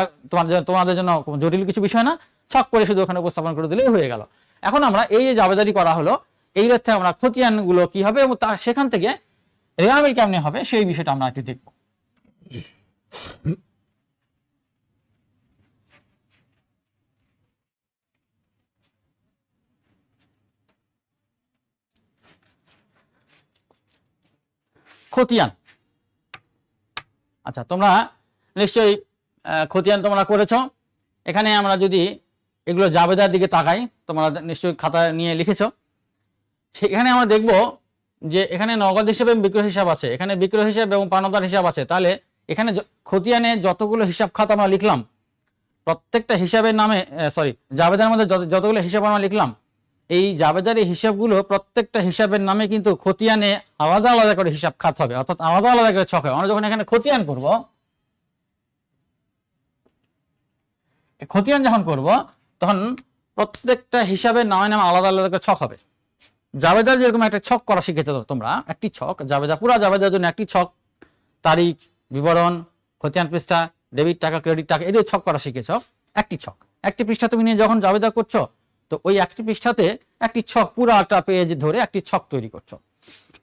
তোমাদের জন্য জটিল কিছু বিষয় না, ছক করে শুধু ওখানে উপস্থাপন করে দিলেই হয়ে গেল। এখন আমরা এই যে জাবেদারি করা হলো, এই থেকে আমরা খতিয়ানগুলো কি হবে এবং সেখান থেকে রেওয়ামিল কেমনে হবে সেই বিষয়টা আমরা একটু দেখব। খতিয়ান। আচ্ছা, তোমরা নিশ্চয়ই খতিয়ান তোমরা করেছ। এখানে আমরা যদি এগুলো জাবেদার দিকে তাকাই, তোমরা নিশ্চয়ই খাতা নিয়ে লিখেছ। সেখানে আমরা দেখব যে এখানে নগদ হিসাব এবং বিক্রয় হিসাব আছে, এখানে বিক্রয় হিসাব এবং পাওনাদার হিসাব আছে। তাহলে এখানে খতিয়ানে যতগুলো হিসাব খাত আমরা লিখলাম, প্রত্যেকটা হিসাবের নামে জাবেদার মধ্যে যতগুলো হিসাব আমরা লিখলাম, এই জাবেদারি হিসাবগুলো প্রত্যেকটা হিসাবের নামে কিন্তু খতিয়ানে আলাদা আলাদা করে হিসাব খাত হবে, অর্থাৎ আলাদা আলাদা করে ছক হবে। আমরা যখন এখানে খতিয়ান করব, যখন করব তখন প্রত্যেকটা হিসাবের নামে আলাদা আলাদা করে ছক হবে। জাবেদার যেরকম একটা ছক করা শিখেছো তোমরা, একটি ছক জাবেদা, পুরো জাবেদার জন্য একটি ছক, তারিখ, বিবরণ, খতিয়ান পৃষ্ঠা, ডেবিট টাকা, ক্রেডিট টাকা, এদের ছক করা শিখেছো। একটি ছক, একটি পৃষ্ঠা তুমি নিয়ে যখন জাবেদা করছো, তো ওই একটি পৃষ্ঠাতে একটি ছক, পুরাটা পেজ ধরে একটি ছক তৈরি করছো।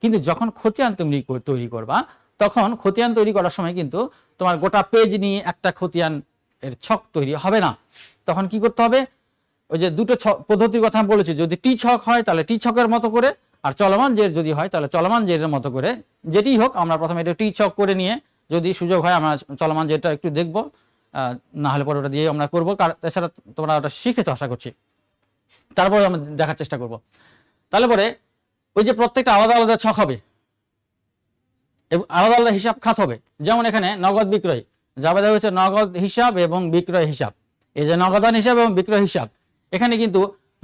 কিন্তু যখন খতিয়ান তুমি তৈরি করবা, তখন খতিয়ান তৈরি করার সময় কিন্তু তোমার গোটা পেজ নিয়ে একটা খতিয়ান এর ছক তৈরি হবে না। তখন কি করতে হবে? ওই যে 2টো পদ্ধতির কথা আমি বলেছি, যদি টি ছক হয় তাহলে টি ছকের মতো করে, আর চলমান জের যদি হয় তাহলে চলমান জেরের মতো করে। যেটি হোক, আমরা প্রথমে এটা টি ছক করে নিয়ে, যদি সুযোগ হয় আমরা চলমান জেরটা একটু দেখবো, না হলে পরে ওটা দিয়ে আমরা করবো। এছাড়া তোমরা ওটা শিখেছো আশা করছি। তারপরে আমরা দেখার চেষ্টা করব। তাহলে পরে ওই যে প্রত্যেকটা আলাদা আলাদা ছক হবে এবং আলাদা আলাদা হিসাব খাত হবে। যেমন এখানে নগদ বিক্রয়, জাবেদা হচ্ছে নগদ হিসাব এবং বিক্রয় হিসাব। এই যে নগদান হিসাব এবং বিক্রয় হিসাব, এখানে কিন্তু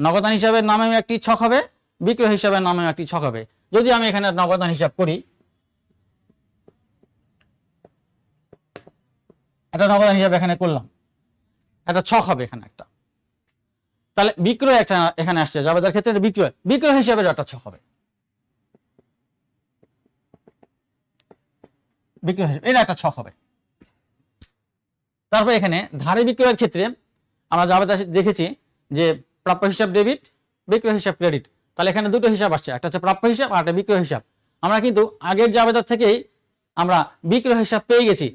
নগদান হিসাবের নামেও একটি ছক হবে, বিক্রয় হিসাবের নামেও একটি ছক হবে। যদি আমি এখানে নগদান হিসাব করি, একটা নগদান হিসাব এখানে করলাম, একটা ছক হবে এখানে একটা। তাহলে বিক্রয় একটা এখানে আসছে, জাবেদার ক্ষেত্রে বিক্রয়, বিক্রয় হিসাবের একটা ছক হবে, বিক্রয় হিসাব এটা একটা ছক হবে। তারপর এখানে ধারে বিক্রয়ের ক্ষেত্রে আমরা জাবেদা দেখেছি যে প্রাপ্য হিসাব ডেবিট, বিক্রয় হিসাব ক্রেডিট। তাহলে এখানে দুটো হিসাব আসছে, একটা হচ্ছে প্রাপ্য হিসাব আর একটা বিক্রয় হিসাব। আমরা কিন্তু আগের জাবেদা থেকেই আমরা বিক্রয় হিসাব পেয়ে গেছি।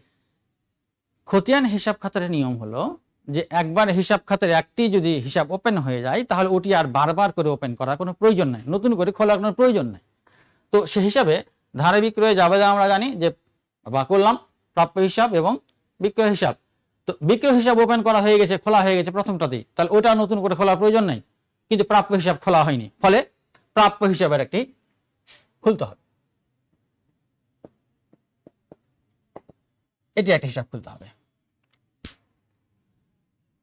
খতিয়ান হিসাব খাতের নিয়ম হলো যে একবার হিসাব খাতের একটি যদি হিসাব ওপেন হয়ে যায় তাহলে ওটি আর বারবার করে ওপেন করার কোনো প্রয়োজন নাই, নতুন করে খোলার কোনো প্রয়োজন নাই। তো সে হিসাবে ধারে বিক্রয়ে জাবেদা আমরা জানি যে বা করলাম প্রাপ্য হিসাব এবং বিক্রয় হিসাব। তো বিক্রয় হিসাব ওপেন করা হয়ে গেছে, খোলা হয়ে গেছে প্রথমটাতেই, তাহলে ওটা নতুন করে খোলার প্রয়োজন নাই। কিন্তু প্রাপ্য হিসাব খোলা হয়নি, ফলে প্রাপ্য হিসাবের একটি খুলতে হবে, এটি একটা হিসাব খুলতে হবে।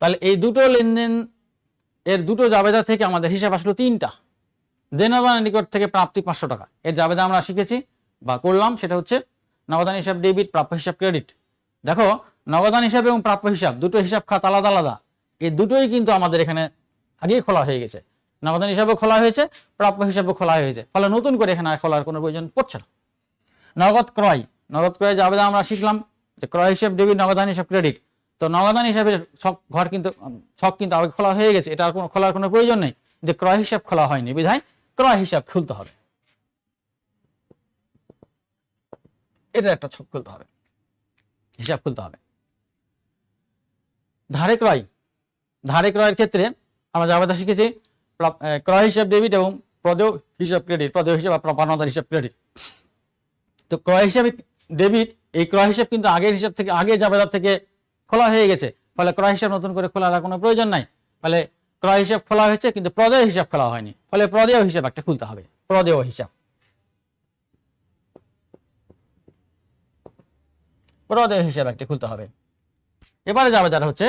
তাহলে এই দুটো লেনদেন এর দুটো জাবেদা থেকে আমাদের হিসাব আসলো তিনটা। দেনদারের নিকট থেকে প্রাপ্তি 500 টাকা, এর জাবেদা আমরা শিখেছি বা করলাম, সেটা হচ্ছে নগদান হিসাব ডেবিট, প্রাপ্য হিসাব ক্রেডিট। দেখো নগদান হিসাব এবং প্রাপ্য হিসাব দুটো হিসাব খাত আলাদা আলাদা, এই দুটোই কিন্তু আমাদের এখানে আগেই খোলা হয়ে গেছে। নগদান হিসাবও খোলা হয়েছে, প্রাপ্য হিসাবও খোলা হয়েছে, ফলে নতুন করে এখানে আর খোলার কোনো প্রয়োজন পড়ছে না। নগদ ক্রয়, নগদ ক্রয় জাবেদা আমরা শিখলাম যে ক্রয় হিসাব ডেবিট, নগদান হিসাব ক্রেডিট। তো নগদান হিসাবের ঘর কিন্তু ছক কিন্তু আগে খোলা হয়ে গেছে, এটা আর কোনো খোলার কোনো প্রয়োজন নেই। যে ক্রয় হিসাব খোলা হয়নি বিধায় ক্রয় হিসাব খুলতে হবে, এটা একটা ছক খুলতে হবে, হিসাব খুলতে হবে। ধারে ক্রয়, ধারে ক্রয়ের ক্ষেত্রে আমরা জাবেদা শিখেছি ক্রয় হিসাব ডেবিট এবং প্রদেয় হিসাব ক্রেডিট, প্রদেয় হিসাব বা পাওনাদার হিসাব ক্রেডিট। তো ক্রয় হিসাবে ডেবিট, এই ক্রয় হিসাব কিন্তু আগের হিসাব থেকে আগে জাবেদার থেকে খোলা হয়ে গেছে, ফলে ক্রয় হিসাব নতুন করে খোলার কোনো প্রয়োজন নাই। ফলে ক্রয় হিসাব খোলা হয়েছে কিন্তু প্রদেয় হিসাব খোলা হয়নি, ফলে প্রদেয় হিসাব একটা খুলতে হবে, প্রদেয় হিসাব, প্রদেয় হিসাব একটা খুলতে হবে। এবারে জাবেদাটা হচ্ছে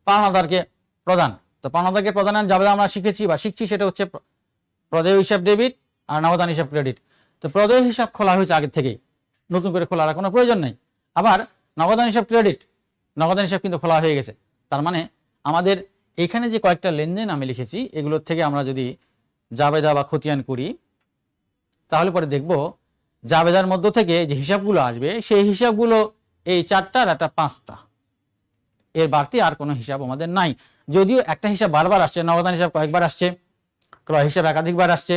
পাওনাদারকে প্রদান। তো পাওনাদারকে প্রদানের জাবেদা আমরা শিখেছি বা শিখছি, সেটা হচ্ছে প্রদেয় হিসাব ডেবিট আর নগদান হিসাব ক্রেডিট। তো প্রদেয় হিসাব খোলা হয়েছে আগের থেকেই, নতুন করে খোলার কোনো প্রয়োজন নেই। আবার নগদান হিসাব ক্রেডিট, নগদান হিসাব কিন্তু খোলা হয়ে গেছে। তার মানে আমাদের এখানে যে কয়েকটা লেনদেন আমি লিখেছি এগুলোর থেকে আমরা যদি জাবেদা বা খতিয়ান করি তাহলে পরে দেখব জাবেদার মধ্য থেকে যে হিসাবগুলো আসবে সেই হিসাবগুলো এই 4টার একটা 5টা, এর বাড়তি আর কোনো হিসাব আমাদের নাই। যদিও একটা হিসাব বারবার আসছে, নগদান হিসাব কয়েকবার আসছে, ক্রয় হিসাব একাধিকবার আসছে,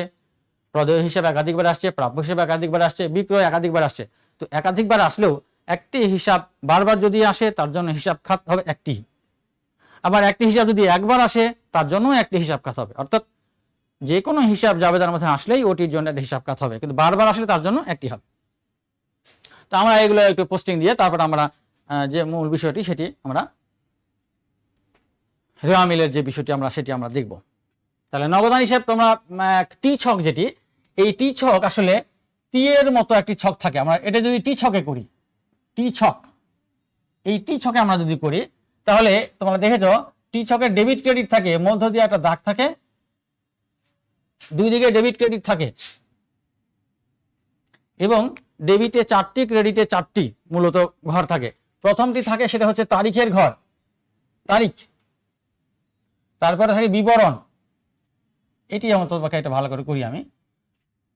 প্রদেয় হিসাব একাধিকবার আসছে, প্রাপ্য হিসাব একাধিকবার আসছে, বিক্রয় একাধিকবার আসছে। তো একাধিকবার আসলেও একটি হিসাব বারবার যদি আসে তার জন্য হিসাব খাত হবে একটি, আবার একটি হিসাব যদি একবার আসে তার জন্য একটি হিসাব খাত হবে। অর্থাৎ যে কোনো হিসাব জাবেদার মধ্যে আসলেই ওটির জন্য একটা হিসাব খাত হবে, কিন্তু বারবার আসলে তার জন্য একটি হবে। তো আমরা এগুলো একটু পোস্টিং দিয়ে তারপর আমরা যে মূল বিষয়টি সেটি আমরা রেওয়া মিলের যে বিষয়টি সেটি আমরা দেখব। তাহলে নগদান হিসাব তোমরা টি ছক, যেটি এই টি ছক আসলে টি এর মতো একটি ছক থাকে। আমরা এটা যদি টি ছকে করি, টি ছক, এই টি ছকে আমরা যদি করি তাহলে তোমরা দেখেছো টি ছকের ডেবিট ক্রেডিট থাকে, মধ্য দিয়ে একটা দাগ থাকে, দুই দিকে ডেবিট ক্রেডিট থাকে এবং ডেবিটে 4টি, ক্রেডিটে 4টি মূলত ঘর থাকে। প্রথমটি থাকে সেটা হচ্ছে তারিখের ঘর, তারিখ। তারপরে থাকে বিবরণ, এটি আমার তোমাকে এটা ভালো করে করি আমি।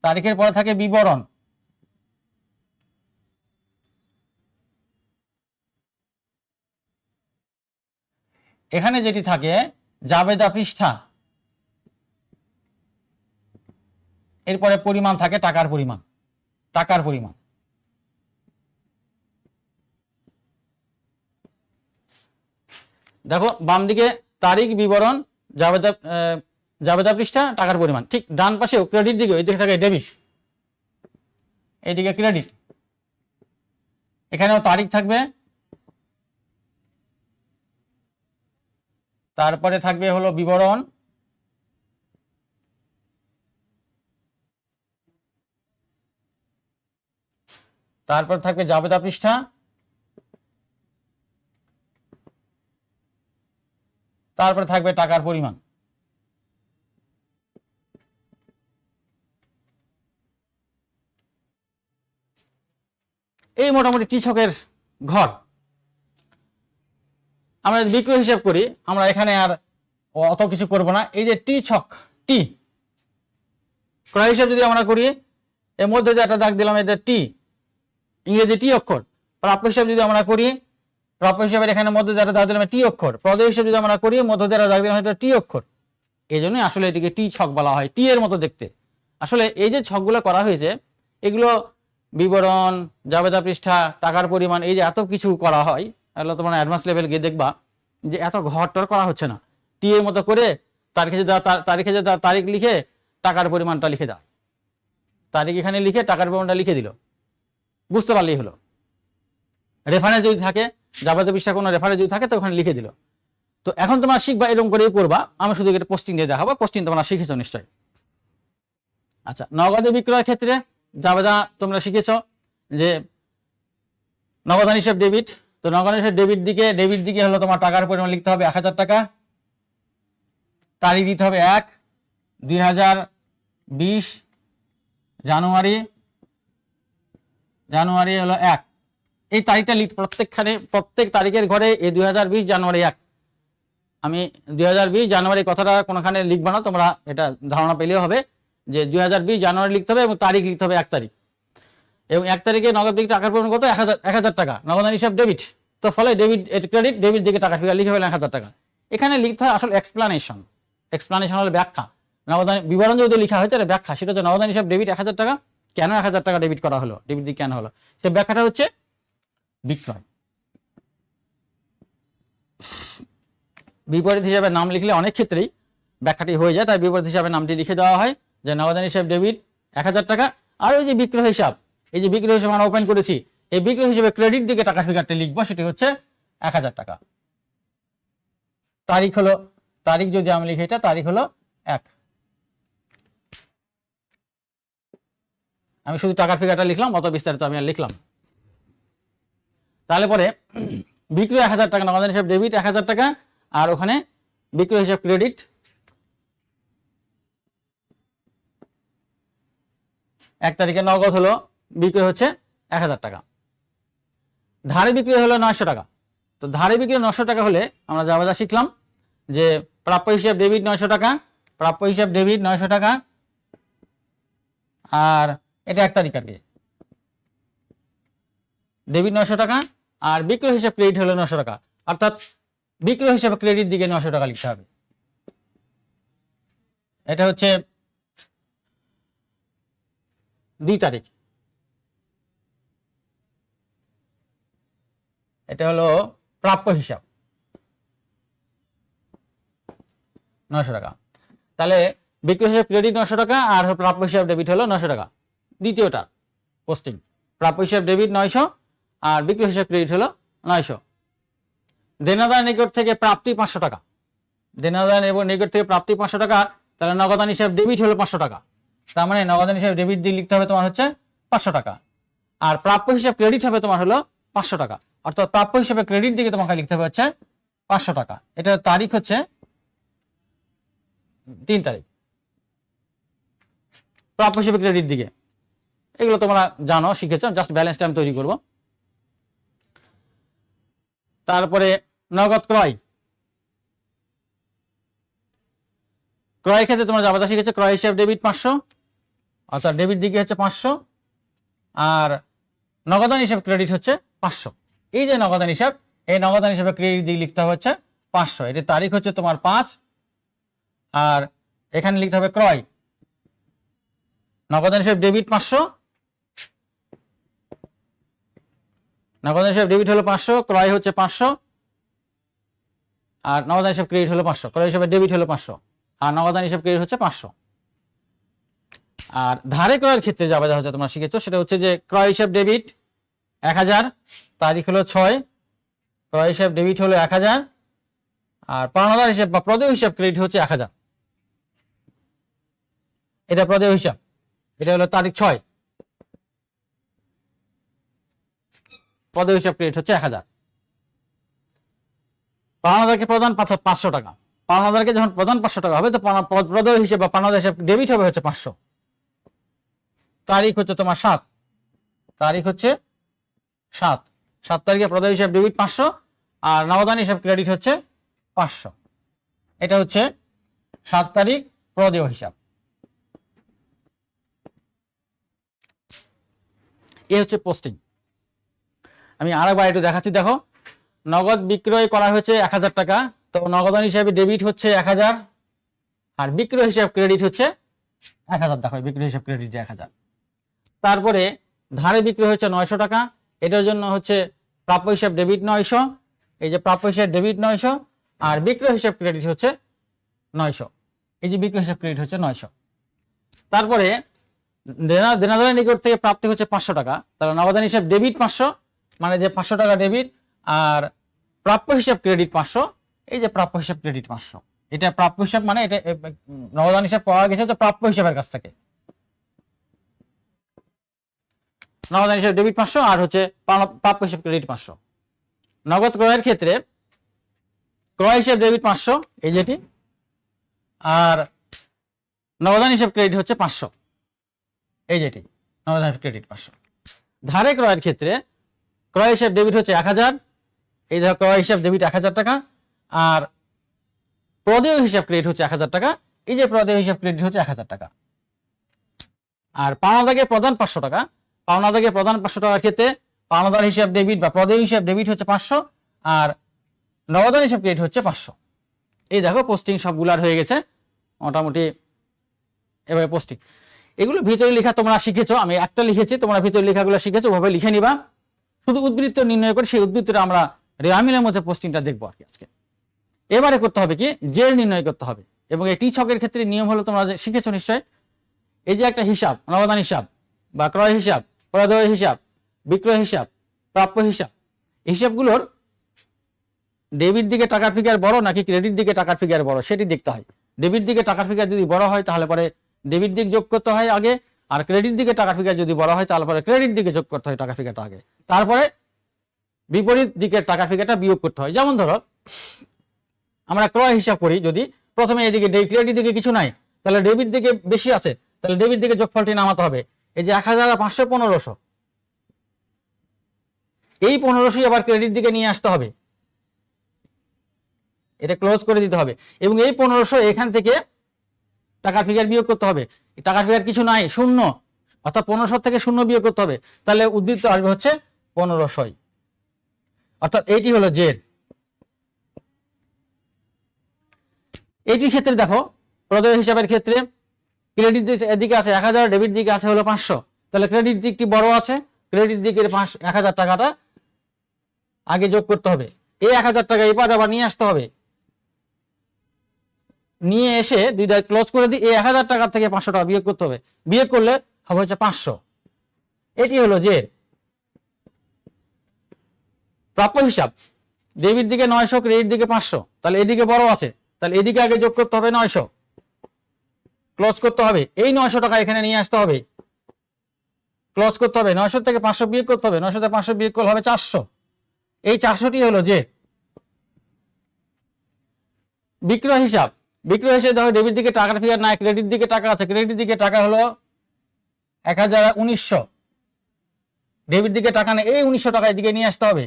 তারিখের পরে থাকে বিবরণ, এখানে যেটি থাকে জাবেদা পৃষ্ঠা, এরপরে পরিমাণ থাকে টাকার পরিমাণ, টাকার পরিমাণ। দেখো বাম দিকে তারিখ, বিবরণ, জাবেদা পৃষ্ঠা, টাকার পরিমাণ। ঠিক ডান পাশেও ক্রেডিট দিকে এই দিকে থাকে ডেবিট, এইদিকে ক্রেডিট। এখানেও তারিখ থাকবে, তারপরে থাকবে হলো বিবরণ, তারপর থাকবে জাবেদা পৃষ্ঠা, তারপরে থাকবে টাকার পরিমাণ। এই মোটামুটি টি ছকের ঘর। আমরা যদি বিক্রয় হিসাব করি, আমরা এখানে আর অত কিছু করব না। এই যে টি ছক, টি ক্রয় হিসাব যদি আমরা করি, এর মধ্যে যে একটা দাগ দিলাম এটা টি, ইংরেজি টি অক্ষর। প্রাপ্য হিসাব যদি আমরা করি, প্রাপ্য হিসাবের এখানে মধ্যে যারা দাগ দিলাম টি অক্ষর। প্রদেয় হিসাব যদি আমরা করি, মধ্যে যারা দাগ দিলাম এটা টি অক্ষর। এই জন্যই আসলে এটিকে টি ছক বলা হয়, টি এর মতো দেখতে। আসলে এই যে ছকগুলো করা হয়েছে, এগুলো বিবরণ, জাবেদা পৃষ্ঠা, টাকার পরিমাণ, এই যে এত কিছু করা হয়, এগুলো তোমার অ্যাডভান্স লেভেল গিয়ে দেখবা যে এত ঘরটর করা হচ্ছে না। টি এর মতো করে তারিখে যে তারিখ লিখে টাকার পরিমাণটা লিখে দাও, তারিখ এখানে লিখে টাকার পরিমাণটা লিখে দিল, বুঝতে পারলেই হলো। রেফারেন্স যদি থাকে, জাবেদা পৃষ্ঠা কোনো রেফারেন্স যদি থাকে তো ওখানে লিখে দিল। তো এখন তোমরা শিখবা এরকম করেই করবা। আমি শুধু এটা পোস্টিং দিয়ে দেখাবো, পোস্টিং তোমরা শিখেছো নিশ্চয়ই। আচ্ছা, নগদে বিক্রয়ের ক্ষেত্রে জাবেদা তোমরা শিখেছো যে নগদান হিসাব ডেবিট। তো নগদান হিসাব ডেবিট দিকে হলো তোমার টাকার পরিমাণ লিখতে হবে 1000 টাকা, তারিখ দিতে হবে 1/2020 জানুয়ারি হলো 1। এই তারিখটা প্রত্যেক তারিখের ঘরে এই 2020 জানুয়ারি 1। আমি 2020 জানুয়ারি কথাটা কোনোখানে লিখবো না, তোমরা এটা ধারণা পেলেও হবে যে 2020 জানুয়ারি লিখতে হবে এবং তারিখ লিখতে হবে 1 তারিখ। এবং 1 তারিখে নগদ দিকে টাকার পরিমাণ কত? 1000 টাকা। নগদান হিসাব ডেবিট, তো ফলে ক্রেডিট, ডেবিট দিকে টাকা ফিগার লিখে ফেলেন 1000 টাকা। এখানে লিখতে হয় আসলে এক্সপ্লানেশন হলো ব্যাখ্যা। নগদান বিবরণ যদি লেখা হয়েছে এটা ব্যাখ্যা, সেটা হচ্ছে নগদান হিসাব ডেবিট 1000 টাকা, কেন 1000 টাকা ডেবিট করা হলো, ডেবিট দিকে কেন হলো, সে ব্যাখ্যাটা হচ্ছে বিক্রয়। বিপরীত হিসাবে নাম লিখলে অনেক ক্ষেত্রেই ব্যাখ্যাটি হয়ে যায়, তাই বিপরীত হিসাবে নামটি লিখে দেওয়া হয় যে নগদান হিসাব ডেবিট 1000 টাকা। আর ওই যে বিক্রয় হিসাব, এই যে বিক্রয় হিসাব আমরা ওপেন করেছি, এই বিক্রয় হিসাবে ক্রেডিট দিকে টাকা ফিগারটি লিখবো, সেটি হচ্ছে 1000 টাকা। তারিখ যদি আমি লিখি, এটা তারিখ হলো 1। আমি শুধু টাকার ফিগারটা লিখলাম, অত বিস্তারিত আমি আর লিখলাম। তাহলে পরে বিক্রয় 1000 টাকা, নগদান হিসাব ডেবিট 1000 টাকা, আর ওখানে বিক্রয় হিসাব ক্রেডিট 1 তারিখে নগদ হলো বিক্রয় হচ্ছে 1000 টাকা। ধারে বিক্রয় হলো 900 টাকা। তো ধারে বিক্রয় 900 টাকা হলে আমরা যা শিখলাম যে প্রাপ্য হিসাব ডেবিট 900 টাকা, প্রাপ্য হিসাব ডেবিট 900 টাকা, আর এটা 1 তারিখ আর কি, ডেবিট 900 টাকা, আর বিক্রয় হিসাব ক্রেডিট হলো 900 টাকা। অর্থাৎ বিক্রয় হিসাবে ক্রেডিট দিকে 900 টাকা লিখতে হবে। এটা হচ্ছে 2 তারিখ, এটা হলো প্রাপ্য হিসাব 900 টাকা। তাহলে বিক্রয় হিসাব ক্রেডিট 900 টাকা আর প্রাপ্য হিসাব ডেবিট হলো 900 টাকা। দ্বিতীয়টা পোস্টিং, প্রাপ্য হিসাব ডেবিট 900 আর বিক্রয় হিসাব ক্রেডিট হলো 900। দেনাদার নিকট থেকে প্রাপ্তি 500 টাকা, দেনাদার এবং নিকট থেকে প্রাপ্তি 500 টাকা। তাহলে নগদান হিসাব ডেবিট হলো 500 টাকা। তার মানে নগদান হিসাব ডেবিট দিয়ে লিখতে হবে তোমার হচ্ছে 500 টাকা, আর প্রাপ্য হিসাব ক্রেডিট হবে তোমার হলো 500 টাকা। অর্থাৎ প্রাপ্য হিসাবে ক্রেডিট দিকে তোমাকে লিখতে হবে হচ্ছে 500 টাকা। এটা তারিখ হচ্ছে 3 তারিখ, প্রাপ্য হিসাবে ক্রেডিট দিকে। এগুলো তোমরা জানো, শিখেছো, জাস্ট ব্যালেন্সটা আমি তৈরি করব। তারপরে নগদ ক্রয়ের ক্ষেত্রে তোমরা যাবাদা শিখেছো ক্রয় হিসাব ডেবিট 500, অর্থাৎ ডেবিট দিকে হচ্ছে 500, আর নগদান হিসাব ক্রেডিট হচ্ছে 500। এই যে নগদান হিসাব, এই নগদান হিসাবে ক্রেডিট দিকে লিখতে হচ্ছে 500। এর তারিখ হচ্ছে তোমার 5, আর এখানে লিখতে হবে ক্রয়। নগদান হিসাব ডেবিট 500, নগদান হিসাব ডেবিট হলো 500, ক্রয় হচ্ছে 500, আর নগদান হিসাব ক্রেডিট হলো 500। ক্রয় হিসাবে ডেবিট হলো 500 আর নগদান হিসাব ক্রেডিট হচ্ছে 500। আর ধারে ক্রয়ের ক্ষেত্রে যাবে হচ্ছে তোমরা শিখেছো, সেটা হচ্ছে যে ক্রয় হিসাব ডেবিট 1000, তারিখ হলো 6, ক্রয় হিসাব ডেবিট হলো 1000, আর পাওনাদার হিসাব বা প্রদেয় হিসাব ক্রেডিট হচ্ছে 1000। এটা প্রদেয় হিসাব, এটা হলো তারিখ 6। প্রদেয় হিসাব ক্রেডিট হচ্ছে 1000। পাওনাদারকে প্রদান 500 টাকা। পাওনাদারকে যখন প্রদান 500 টাকা হবে তো প্রদেয় হিসাব বা পাওনাদার হিসাব ডেবিট হবে হচ্ছে 500। তারিখ হচ্ছে তোমার 7, তারিখ হচ্ছে 7 তারিখে প্রদেয় হিসাব ডেবিট 500 আর নগদান হিসাব ক্রেডিট হচ্ছে 500। এটা হচ্ছে 7 তারিখ প্রদেয় হিসাব। এ হচ্ছে পোস্টিং। আমি আরেকবার একটু দেখাচ্ছি, দেখো নগদ বিক্রয় করা হয়েছে 1000 টাকা, তো নগদান হিসাবে ডেবিট হচ্ছে 1000 আর বিক্রয় হিসাব ক্রেডিট হচ্ছে 1000। দেখো বিক্রয় হিসাব ক্রেডিট 1000। তারপরে ধারে বিক্রয় হচ্ছে 900 টাকা, এটার জন্য হচ্ছে প্রাপ্য হিসাব ডেবিট 900, এই যে প্রাপ্য হিসাব ডেবিট 900 আর বিক্রয় হিসাব ক্রেডিট হচ্ছে 900, এই যে বিক্রয় হিসাব ক্রেডিট হচ্ছে 900। তারপরে দেনাদারের নিকট থেকে প্রাপ্তি হচ্ছে 500 টাকা, তাহলে নগদান হিসাব ডেবিট 500 মানে যে 500 টাকা ডেবিট আর প্রাপ্য হিসাব ক্রেডিট 500, এই যে প্রাপ্য হিসাব ক্রেডিট 500। এটা প্রাপ্য হিসাব মানে এটা নগদান হিসাব পাওয়া গেছে হচ্ছে প্রাপ্য হিসাবের কাছ থেকে, নগদান হিসাব ডেবিট 500 আর হচ্ছে প্রাপ্য হিসাব ক্রেডিট 500। নগদ ক্রয়ের ক্ষেত্রে ক্রয় হিসাব ডেবিট 500 এই যেটি আর নগদান হিসাব ক্রেডিট হচ্ছে 500 এই যেটি, নগদান হিসাব ক্রেডিট 500। ধারে ক্রয়ের ক্ষেত্রে ক্রয় হিসাব ডেবিট হচ্ছে 1000, এই দেখো ক্রয় হিসাব ডেবিট 1000 টাকা আর প্রদেয় হিসাব ক্রেডিট হচ্ছে 1000 টাকা, এই যে প্রদেয় হিসাব ক্রেডিট হচ্ছে 1000 টাকা। আর পাওনাদারকে প্রদান 500 টাকা, পাওনাদারকে প্রদান 500 টাকার ক্ষেত্রে পাওনাদার হিসাব ডেবিট বা প্রদেয় হিসাব ডেবিট হচ্ছে 500 আর নগদান হিসাব ক্রেডিট হচ্ছে 500। এই দেখো পোস্টিং সবগুলার হয়ে গেছে মোটামুটি। এভাবে পোস্টিং, এগুলো ভিতরে লেখা তোমরা শিখেছো, আমি একটা লিখেছি, তোমরা ভিতরে লেখাগুলো শিখেছো, ওভাবে লিখে নিবা। শুধু উদ্বৃত্ত নির্ণয় করে সেই উদ্বৃত্তটা আমরা রেওয়ামিলের মধ্যে পোস্টিংটা দেখবো আর কি আজকে। এবারে করতে হবে কি জের নির্ণয় করতে হবে, এবং এই টি ছকের ক্ষেত্রে নিয়ম হলো তোমরা শিখেছো নিশ্চয়। এই যে একটা হিসাব, নগদান হিসাব বা ক্রয় হিসাব, প্রদেয় হিসাব, বিক্রয় হিসাব, প্রাপ্য হিসাব, হিসাবগুলোর ডেবিট দিকে টাকার ফিগার বড় নাকি ক্রেডিট দিকে টাকার ফিগার বড় সেটি দেখতে হয়। ডেবিট দিকে টাকার ফিগার যদি বড় হয় তাহলে পরে ডেবিট দিক যোগ করতে হয় আগে, আর ক্রেডিট দিকে টাকার ফিগার যদি বড় হয় তাহলে পরে ক্রেডিট দিকে যোগ করতে হয় টাকার ফিগারটা আগে, তারপরে বিপরীত দিকের টাকার ফিগারটা বিয়োগ করতে হয়। যেমন ধরো আমরা ক্রয় হিসাব করি, যদি প্রথমে এদিকে ক্রেডিট দিকে কিছু নাই তাহলে ডেবিট দিকে বেশি আছে, তাহলে ডেবিট দিকে যোগফলটি নামাতে হবে। এই যে 1500 1500, এই 1500 আবার ক্রেডিট দিকে নিয়ে আসতে হবে, এটা ক্লোজ করে দিতে হবে, এবং এই 1500 এখান থেকে টাকার ফিগার বিয়োগ করতে হবে। টাকার ফিগার কিছু নাই, শূন্য, অর্থাৎ 1500 থেকে শূন্য বিয়োগ করতে হবে, তাহলে উদ্বৃত্ত আসবে হচ্ছে 1500। অর্থাৎ এইটি হলো জের। এইটির ক্ষেত্রে দেখো প্রদেয় হিসাবের ক্ষেত্রে ক্রেডিট এদিকে আছে 1000, ডেবিট দিকে আছে হলো 500, তাহলে ক্রেডিট দিকটি বড় আছে, ক্রেডিট দিকের 1000 টাকাটা আগে যোগ করতে হবে, এই 1000 টাকা এবার আবার নিয়ে আসতে হবে, নিয়ে এসে দুই দায় ক্লোজ করে দিই, এই 1000 টাকা থেকে 500 টাকা বিয়োগ করতে হবে, বিয়োগ করলে হবে হচ্ছে 500। এটি হলো জের। প্রাপ্য হিসাব ডেবিট দিকে 900, ক্রেডিট দিকে 500, তাহলে এদিকে বড় আছে, তাহলে এদিকে আগে যোগ করতে হবে 900, ক্লোজ করতে হবে, এই 900 টাকা এখানে নিয়ে আসতে হবে, ক্লোজ করতে হবে, 900 থেকে 500 বিয়োগ করতে হবে, 900 থেকে 500 বিয়োগ করলে হবে 400, এই 400টি হলো জের। বিক্রয় হিসাব, বিক্রয় হিসেবে দেখো ডেবিট দিকে টাকার ফিগার নাই, ক্রেডিট দিকে টাকা আছে, ক্রেডিট দিকে টাকা হলো 1900, ডেবিট দিকে টাকা নেই, এই 1900 টাকা এদিকে নিয়ে আসতে হবে,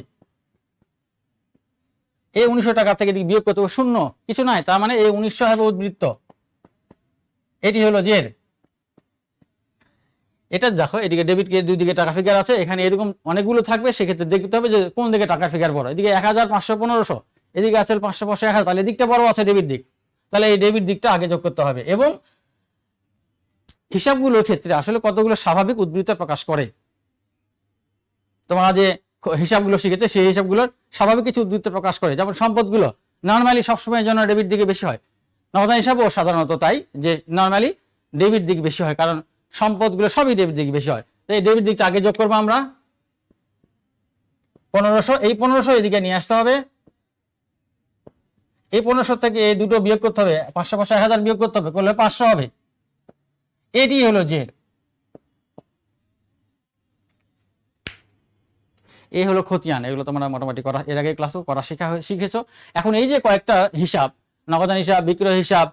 এই 1900 টাকা থেকে এদিকে বিয়োগ করতে হবে, শূন্য কিছু নাই, তার মানে এই 1900 হবে উদ্বৃত্ত। এটি হলো জের। এটা দেখো এদিকে ডেবিট কে দুই দিকে টাকা ফিগার আছে, এখানে এরকম অনেকগুলো থাকবে, সেক্ষেত্রে দেখতে হবে যে কোন দিকে টাকার ফিগার বড়। এদিকে 1000 500 1500, এদিকে আছে 500 500 1000, তাহলে এদিকটা বড় আছে ডেবিট দিক, তাহলে এই ডেবিট দিকটা আগে যোগ করতে হবে। এবং হিসাবগুলোর ক্ষেত্রে আসলে কতগুলো স্বাভাবিক উদ্বৃত্ত প্রকাশ করে, তোমরা যে হিসাবগুলো শিখেছে সেই হিসাবগুলোর স্বাভাবিক কিছু উদ্বৃত্ত প্রকাশ করে। যেমন সম্পদগুলো নরমালি সবসময়ের জন্য ডেবিট দিকে বেশি হয়, নগদান হিসাবও সাধারণত তাই, যে নরমালি ডেবিট দিক বেশি হয়, কারণ সম্পদগুলো সবই ডেবিট দিক বেশি হয়। তো এই ডেবিট দিকটা আগে যোগ করবো আমরা 1500, এই 1500 এদিকে নিয়ে আসতে হবে, এই 1500 থেকে এই দুটো বিয়োগ করতে হবে, 500 500 1000 বিয়োগ করতে হবে, করলে 500 হবে। এটি হলো জের। এই হলো খতিয়ান। এগুলো তোমরা মোটামুটি করা এর আগে ক্লাসও করা শিখেছো। এখন এই যে কয়েকটা হিসাব, নগদান হিসাব, বিক্রয় হিসাব,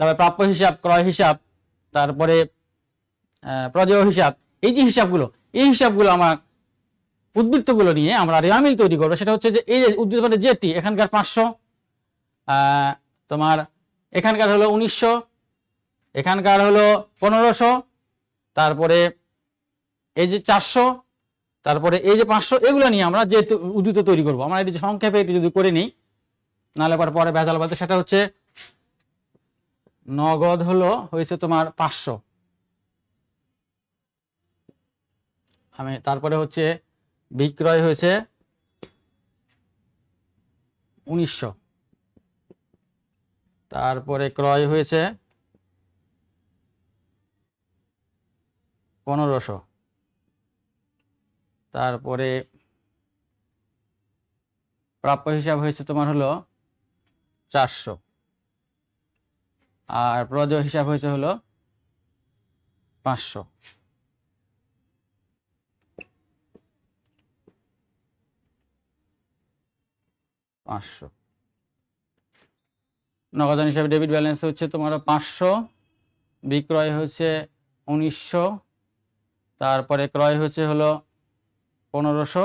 তারপরে প্রাপ্য হিসাব, ক্রয় হিসাব, তারপরে প্রদেয় হিসাব, এই যে হিসাবগুলো, এই হিসাবগুলো আমার উদ্বৃত্তগুলো নিয়ে আমরা রেওয়া মিল তৈরি করবো। সেটা হচ্ছে যে এই যে উদ্বৃত্ত মানে যেটি এখানকার 500, তোমার এখানকার হলো 1900, এখানকার হলো 1500, তারপরে এই যে 400, তারপরে এই যে 500, এগুলো নিয়ে আমরা যে উদ্বৃত্ত তৈরি করবো। আমরা এটি সংক্ষেপে এটি যদি করে নিই, নাহলে পরে ভেজাল বাদে। সেটা হচ্ছে নগদ হলো হয়েছে তোমার 500, তারপরে হচ্ছে বিক্রয় হয়েছে 1900, তারপরে ক্রয় হয়েছে 1500, তারপরে প্রাপ্য হিসাব হয়েছে তোমার হলো 400, আর প্রদেয় হিসাব হয়েছে হলো 500। নগদান হিসাবে ডেবিট ব্যালেন্স হচ্ছে তোমার 500, বিক্রয় হচ্ছে 1900, তারপরে ক্রয় হচ্ছে হলো 1500,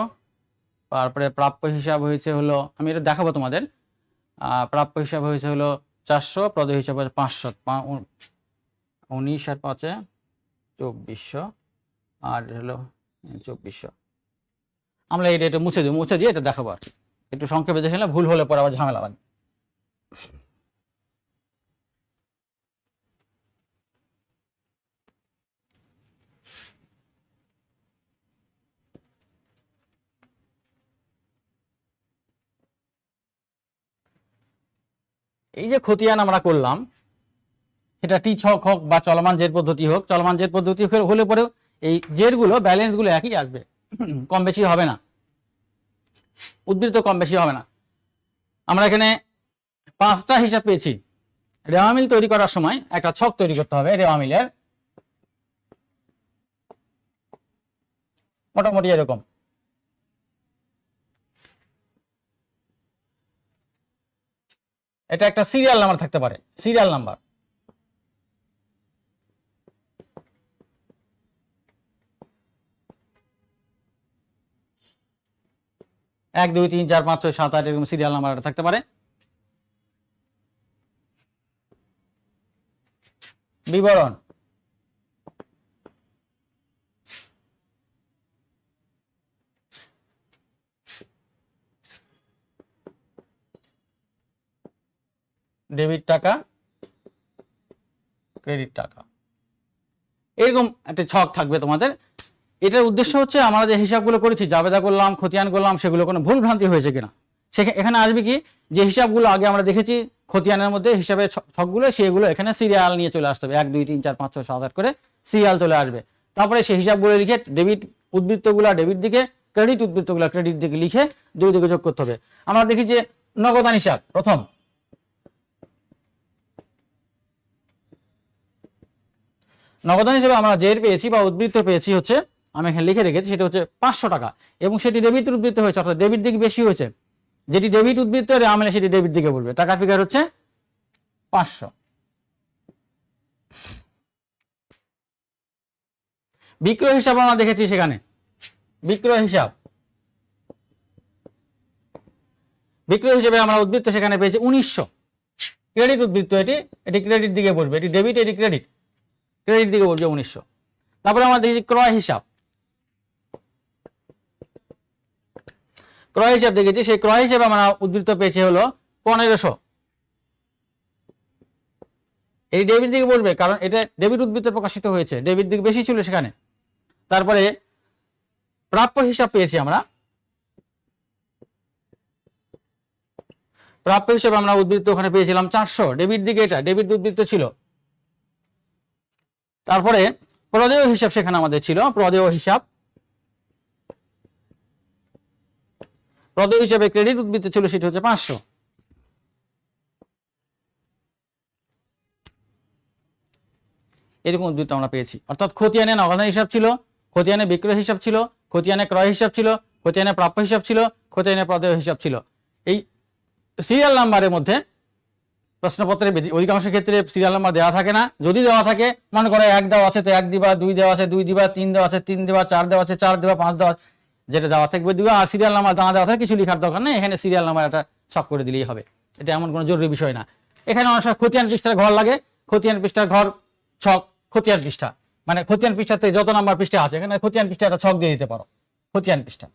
তারপরে প্রাপ্য হিসাব হয়েছে হলো, আমি এটা দেখাবো তোমাদের, প্রাপ্য হিসাব হয়েছে হলো 400, প্রদেয় হিসাব হচ্ছে 500, 19 আর 5 2400, আর হলো 2400। আমরা এটা মুছে দিয়ে এটা দেখাবো। আর একটু সংক্ষেপে দেখে ভুল হলে পরে আবার ঝামেলা বাঁধবে। এই যে খতিয়ান আমরা করলাম, এটা টি ছক হোক বা চলমান জের পদ্ধতি হোক, চলমান জের পদ্ধতি হলে পরেও এই জেরগুলো ব্যালেন্সগুলো একই আসবে, কম বেশি হবে না, উদ্বৃত্ত কম বেশি হবে না। আমরা এখানে 5টা হিসাব পেয়েছি। রেওয়া মিল তৈরি করার সময় একটা ছক তৈরি করতে হবে রেওয়া মিলের, মোটামুটি এরকম। এটা একটা সিরিয়াল নাম্বার থাকতে পারে, সিরিয়াল নাম্বার। এক 2 3 4 5 6 7 8 এরকম সিরিয়াল নাম্বার থাকতে পারে। বিবরণ, ডেবিট টাকা, ক্রেডিট টাকা, এরকম একটা ছক থাকবে তোমাদের। এটার উদ্দেশ্য হচ্ছে আমরা যে হিসাবগুলো করেছি, জাবেদা করলাম, খতিয়ান করলাম, সেগুলো কোনো ভুল ভ্রান্তি হয়েছে কিনা। এখানে আসবে কি, যে হিসাবগুলো আগে আমরা দেখেছি খতিয়ানের মধ্যে হিসাবে ছকগুলো, সেগুলো এখানে সিরিয়াল নিয়ে চলে আসতে হবে, 1 2 3 4 5 6 7 8 করে সিরিয়াল চলে আসবে। তারপরে সেই হিসাবগুলো লিখে ডেবিট উদ্বৃত্তগুলো ডেবিট দিকে, ক্রেডিট উদ্বৃত্তগুলো ক্রেডিট দিকে লিখে দুই দিকে যোগ করতে হবে। আমরা দেখি যে নগদান হিসাব প্রথম, নগদান হিসেবে আমরা জের পেয়েছি বা উদ্বৃত্ত পেয়েছি হচ্ছে, আমি এখানে লিখে রেখেছি, সেটা হচ্ছে 500 টাকা, এবং সেটি ডেবিট উদ্বৃত্ত হয়েছে, অর্থাৎ ডেবিট দিক বেশি হয়েছে। যেটি ডেবিট উদ্বৃত্ত রেওয়া মিলে সেটি ডেবিট দিকে বলবে। টাকার ফিগার হচ্ছে 500। বিক্রয় হিসাব আমরা দেখেছি, সেখানে বিক্রয় হিসাব, বিক্রয় হিসেবে আমরা উদ্বৃত্ত সেখানে পেয়েছি 1900, ক্রেডিট উদ্বৃত্ত, এটি ক্রেডিট দিকে বসবে, এটি ডেবিট, এটি ক্রেডিট, ক্রেডিট দিকে বসবে 1900। তারপরে আমরা দেখেছি ক্রয় হিসাব, ক্রয় হিসাব দেখেছি, সেই ক্রয় হিসাবে আমরা উদ্বৃত্ত পেয়েছি হলো 1500, এই ডেবিট দিকে বসবে, কারণ এটা ডেবিট উদ্বৃত্ত প্রকাশিত হয়েছে, ডেবিট দিক বেশি ছিল সেখানে। তারপরে প্রাপ্য হিসাব পেয়েছি আমরা, প্রাপ্য হিসাবে আমরা উদ্বৃত্ত ওখানে পেয়েছিলাম 400, ডেবিট দিকে, এটা ডেবিট উদ্বৃত্ত ছিল। তারপরে প্রদেয় হিসাব সেখানে আমাদের ছিল, প্রদেয় হিসাব, প্রদেয় হিসাবে ক্রেডিট উদ্বৃত্ত ছিল, সেটা হচ্ছে 500। এরকম উদ্বৃত্ত আমরা পেয়েছি। অর্থাৎ খতিয়ানে নগদান হিসাব ছিল, খতিয়ানে বিক্রয় হিসাব ছিল, খতিয়ানে ক্রয় হিসাব ছিল, খতিয়ানের প্রাপ্য হিসাব ছিল, খতিয়ানের প্রদেয় হিসাব ছিল। এই সিরিয়াল নাম্বারের মধ্যে প্রশ্নপত্রের অধিকাংশ ক্ষেত্রে সিরিয়াল নাম্বার দেওয়া থাকে না। যদি দেওয়া থাকে, মনে করো 1 দেওয়া আছে তো 1 দিবা, 2 দেওয়া আছে 2 দিবা, 3 দেওয়া আছে 3 দিবা, 4 দেওয়া আছে 4 দিবা, 5 দেওয়া যেটা দেওয়া থাকবে দিবা। আর সিরিয়াল নাম্বার না দেওয়া থাকে কিছু লেখার দরকার নেই, এখানে সিরিয়াল নাম্বার একটা ছক করে দিলেই হবে। এটা এমন কোনো জরুরি বিষয় না। এখানে অনেক সময় খতিয়ান পৃষ্ঠার ঘর লাগে, খতিয়ান পৃষ্ঠার ঘর ছক খতিয়ান পৃষ্ঠা, মানে খতিয়ান পৃষ্ঠাতে যত নাম্বার পৃষ্ঠা আছে এখানে খতিয়ান পৃষ্ঠা একটা ছক দিয়ে দিতে পারো, খতিয়ান পৃষ্ঠা।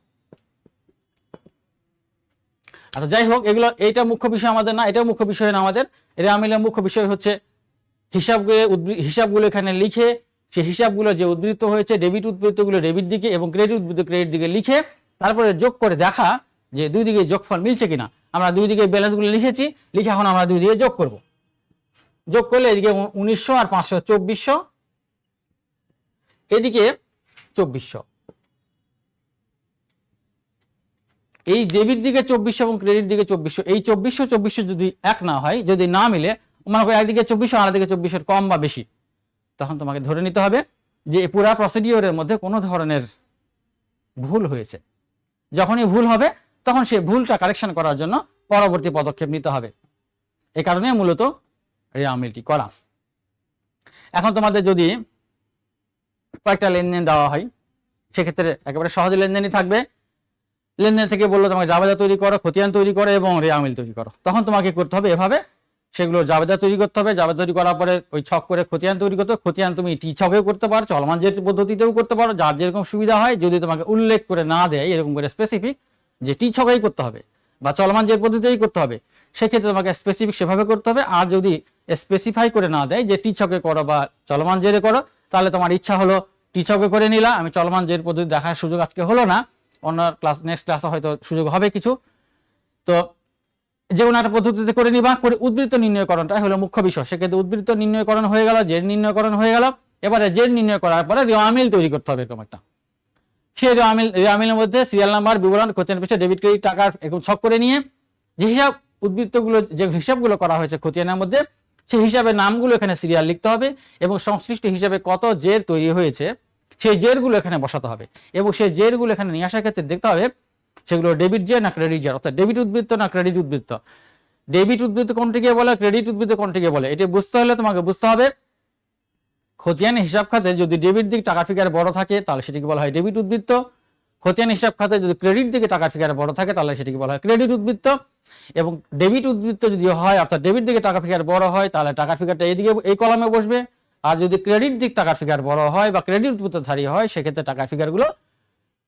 আচ্ছা যাই হোক, এগুলো এইটা মুখ্য বিষয় আমাদের না, এটাও মুখ্য বিষয় না আমাদের। রেওয়ামিলের মুখ্য বিষয় হচ্ছে হিসাবগুলো এখানে লিখে, সেই হিসাবগুলো যে উদ্ধৃত হয়েছে, ডেবিট উদ্ধৃতগুলো ডেবিট দিকে এবং ক্রেডিট উদ্ধৃত ক্রেডিট দিকে লিখে তারপরে যোগ করে দেখা যে দুই দিকে যোগফল মিলছে কিনা। আমরা দুই দিকে ব্যালেন্সগুলো লিখেছি, লিখে এখন আমরা দুই দিকে যোগ করব। যোগ করলে এদিকে 1900 আর 500 2400, এদিকে 2400। এই ডেবিট দিকে 2400 এবং ক্রেডিট দিকে 2400, এই 2400 যদি এক না হয়, যদি না মিলে, মনে করো একদিকে 2400 আর একদিকে 2400 কম বা বেশি, তখন তোমাকে ধরে নিতে হবে যে পুরা প্রসিডিওরের মধ্যে কোনো ধরনের ভুল হয়েছে। যখনই ভুল হবে তখন সেই ভুলটা কারেকশন করার জন্য পরবর্তী পদক্ষেপ নিতে হবে। এই কারণে মূলত রেওয়ামিলটি করা। এখন তোমাদের যদি কয়েকটা লেনদেন দেওয়া হয়, সেক্ষেত্রে একেবারে সহজ লেনদেনই থাকবে। লেনদেন থেকে বললো তোমাকে জাবেদা তৈরি করো, খতিয়ান তৈরি করো এবং রেওয়ামিল তৈরি করো। তখন তোমাকে করতে হবে এভাবে, সেগুলো জাবেদা তৈরি করতে হবে। জাবেদা তৈরি করার পরে ওই ছক করে খতিয়ান তৈরি করতে হবে। খতিয়ান তুমি টি ছকেও করতে পারো, চলমান যে পদ্ধতিতেও করতে পারো, যার যেরকম সুবিধা হয়। যদি তোমাকে উল্লেখ করে না দেয় এরকম করে স্পেসিফিক যে টি ছকেই করতে হবে বা চলমান যে পদ্ধতিতেই করতে হবে, সেক্ষেত্রে তোমাকে স্পেসিফিক সেভাবে করতে হবে। আর যদি স্পেসিফাই করে না দেয় যে টি ছকে করো বা চলমান জেরে করো, তাহলে তোমার ইচ্ছা হলো টি ছকে করে নিলা, আমি চলমান জের পদ্ধতি দেখার সুযোগ আজকে হলো না, অন্য ক্লাস নেক্সট ক্লাসে হয়তো সুযোগ হবে কিছু। তো যে কোনো একটা পদ্ধতিতে করে নিবা, করে উদ্বৃত্ত নির্ণয়করণটা হলো মুখ্য বিষয়। সেক্ষেত্রে উদ্বৃত্ত নির্ণয়করণ হয়ে গেল, জের নির্ণয়করণ হয়ে গেল। এবারে জের নির্ণয় করার পরে রেওয়ামিল তৈরি করতে হবে এরকম একটা। সেই রেওয়ামিলের মধ্যে সিরিয়াল নাম্বার, বিবরণ, খতিয়ান পৃষ্ঠা, ডেবিট ক্রেডিট টাকার এরকম ছক করে নিয়ে যে হিসাব উদ্বৃত্তগুলো যে হিসাবগুলো করা হয়েছে খতিয়ানের মধ্যে, সেই হিসাবের নামগুলো এখানে সিরিয়াল লিখতে হবে এবং সংশ্লিষ্ট হিসাবে কত জের তৈরি হয়েছে সেই জেরগুলো এখানে বসাতে হবে। এবং সেই জেরগুলো এখানে নিয়ে আসার ক্ষেত্রে দেখতে হবে সেগুলো ডেবিট জের না ক্রেডিট জের, অর্থাৎ ডেবিট উদ্বৃত্ত না ক্রেডিট উদ্বৃত্ত। ডেবিট উদ্বৃত্ত কোনটিকে বলে, ক্রেডিট উদ্বৃত্ত কোনটিকে বলে, এটি বুঝতে হলে তোমাকে বুঝতে হবে খতিয়ান হিসাব খাতে যদি ডেবিট দিক টাকা ফিগার বড় থাকে তাহলে সেটিকে বলা হয় ডেবিট উদ্বৃত্ত। খতিয়ান হিসাব খাতে যদি ক্রেডিট দিকে টাকা ফিগার বড় থাকে তাহলে সেটিকে বলা হয় ক্রেডিট উদ্বৃত্ত। এবং ডেবিট উদ্বৃত্ত যদি হয়, অর্থাৎ ডেবিট দিকে টাকা ফিগার বড় হয়, তাহলে টাকা ফিগারটা এইদিকে এই কলামে বসবে। আর যদি ক্রেডিট দিক টাকার ফিগার বড় হয় বা ক্রেডিট উদ্বৃত্তধারী হয়, সেক্ষেত্রে টাকার ফিগারগুলো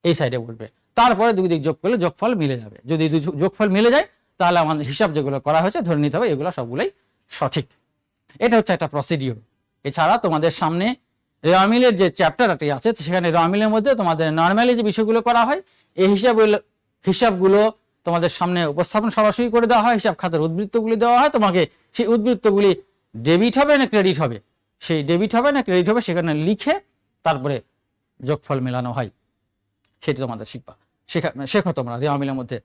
এই সাইডে বসবে। তারপরে দুই দিক যোগ করলে যোগফল মিলে যাবে। যদি যোগফল মিলে যায় তাহলে আমাদের হিসাব যেগুলো করা হয়েছে ধরে নিতে হবে এগুলো সবগুলোই সঠিক। এটা হচ্ছে একটা প্রসিডিওর। এছাড়া তোমাদের সামনে রেওয়ামিলের যে চ্যাপ্টারটি আছে সেখানে রেওয়ামিলের মধ্যে তোমাদের নর্মালি যে বিষয়গুলো করা হয়, এই হিসাবগুলো তোমাদের সামনে উপস্থাপন সরাসরি করে দেওয়া হয়। হিসাব খাতের উদ্বৃত্তগুলি দেওয়া হয়, তোমাকে সেই উদ্বৃত্তগুলি ডেবিট হবে না ক্রেডিট হবে, সেই ডেবিট হবে না ক্রেডিট হবে সেখানে লিখে তারপরে যোগফল মেলানো হয়। সেটি তোমাদের শেখো তোমরা রেওয়ামিলের মধ্যে।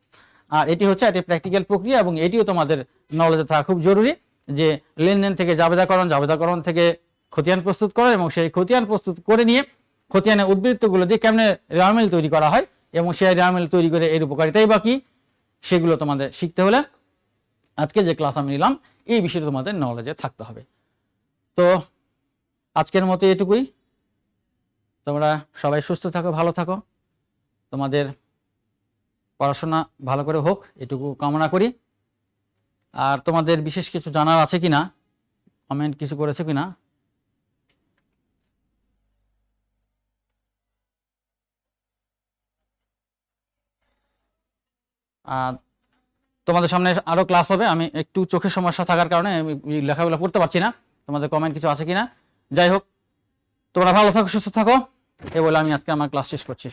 আর এটি হচ্ছে একটি প্র্যাকটিক্যাল প্রক্রিয়া এবং এটিও তোমাদের নলেজে থাকা খুব জরুরি যে লেনদেন থেকে জাবেদাকরণ থেকে খতিয়ান প্রস্তুত করা এবং সেই খতিয়ান প্রস্তুত করে নিয়ে খতিয়ানের উদ্বৃত্তগুলো দিয়ে কেমনে রেওয়ামিল তৈরি করা হয় এবং সেই রেওয়ামিল তৈরি করে এর উপকারিতাই বা কি, সেগুলো তোমাদের শিখতে হলে আজকে যে ক্লাস আমি নিলাম এই বিষয়ে তোমাদের নলেজে থাকতে হবে। তো আজকের মতো এটুকুই। তোমরা সবাই সুস্থ থাকো, ভালো থাকো, তোমাদের পড়াশোনা ভালো করে হোক এটুকু কামনা করি। আর তোমাদের বিশেষ কিছু জানার আছে কিনা, কমেন্ট কিছু করেছে কিনা? তোমাদের সামনে আরো ক্লাস হবে, আমি একটু চোখের সমস্যা থাকার কারণে আমি লেখাগুলো পড়তে পারছি না। তোমাদের কমেন্ট কিছু আছে কিনা? যাই হোক, তোমরা ভালো থাকো, সুস্থ থাকো, এ বলে আমি আজকে আমার ক্লাস শেষ করছি।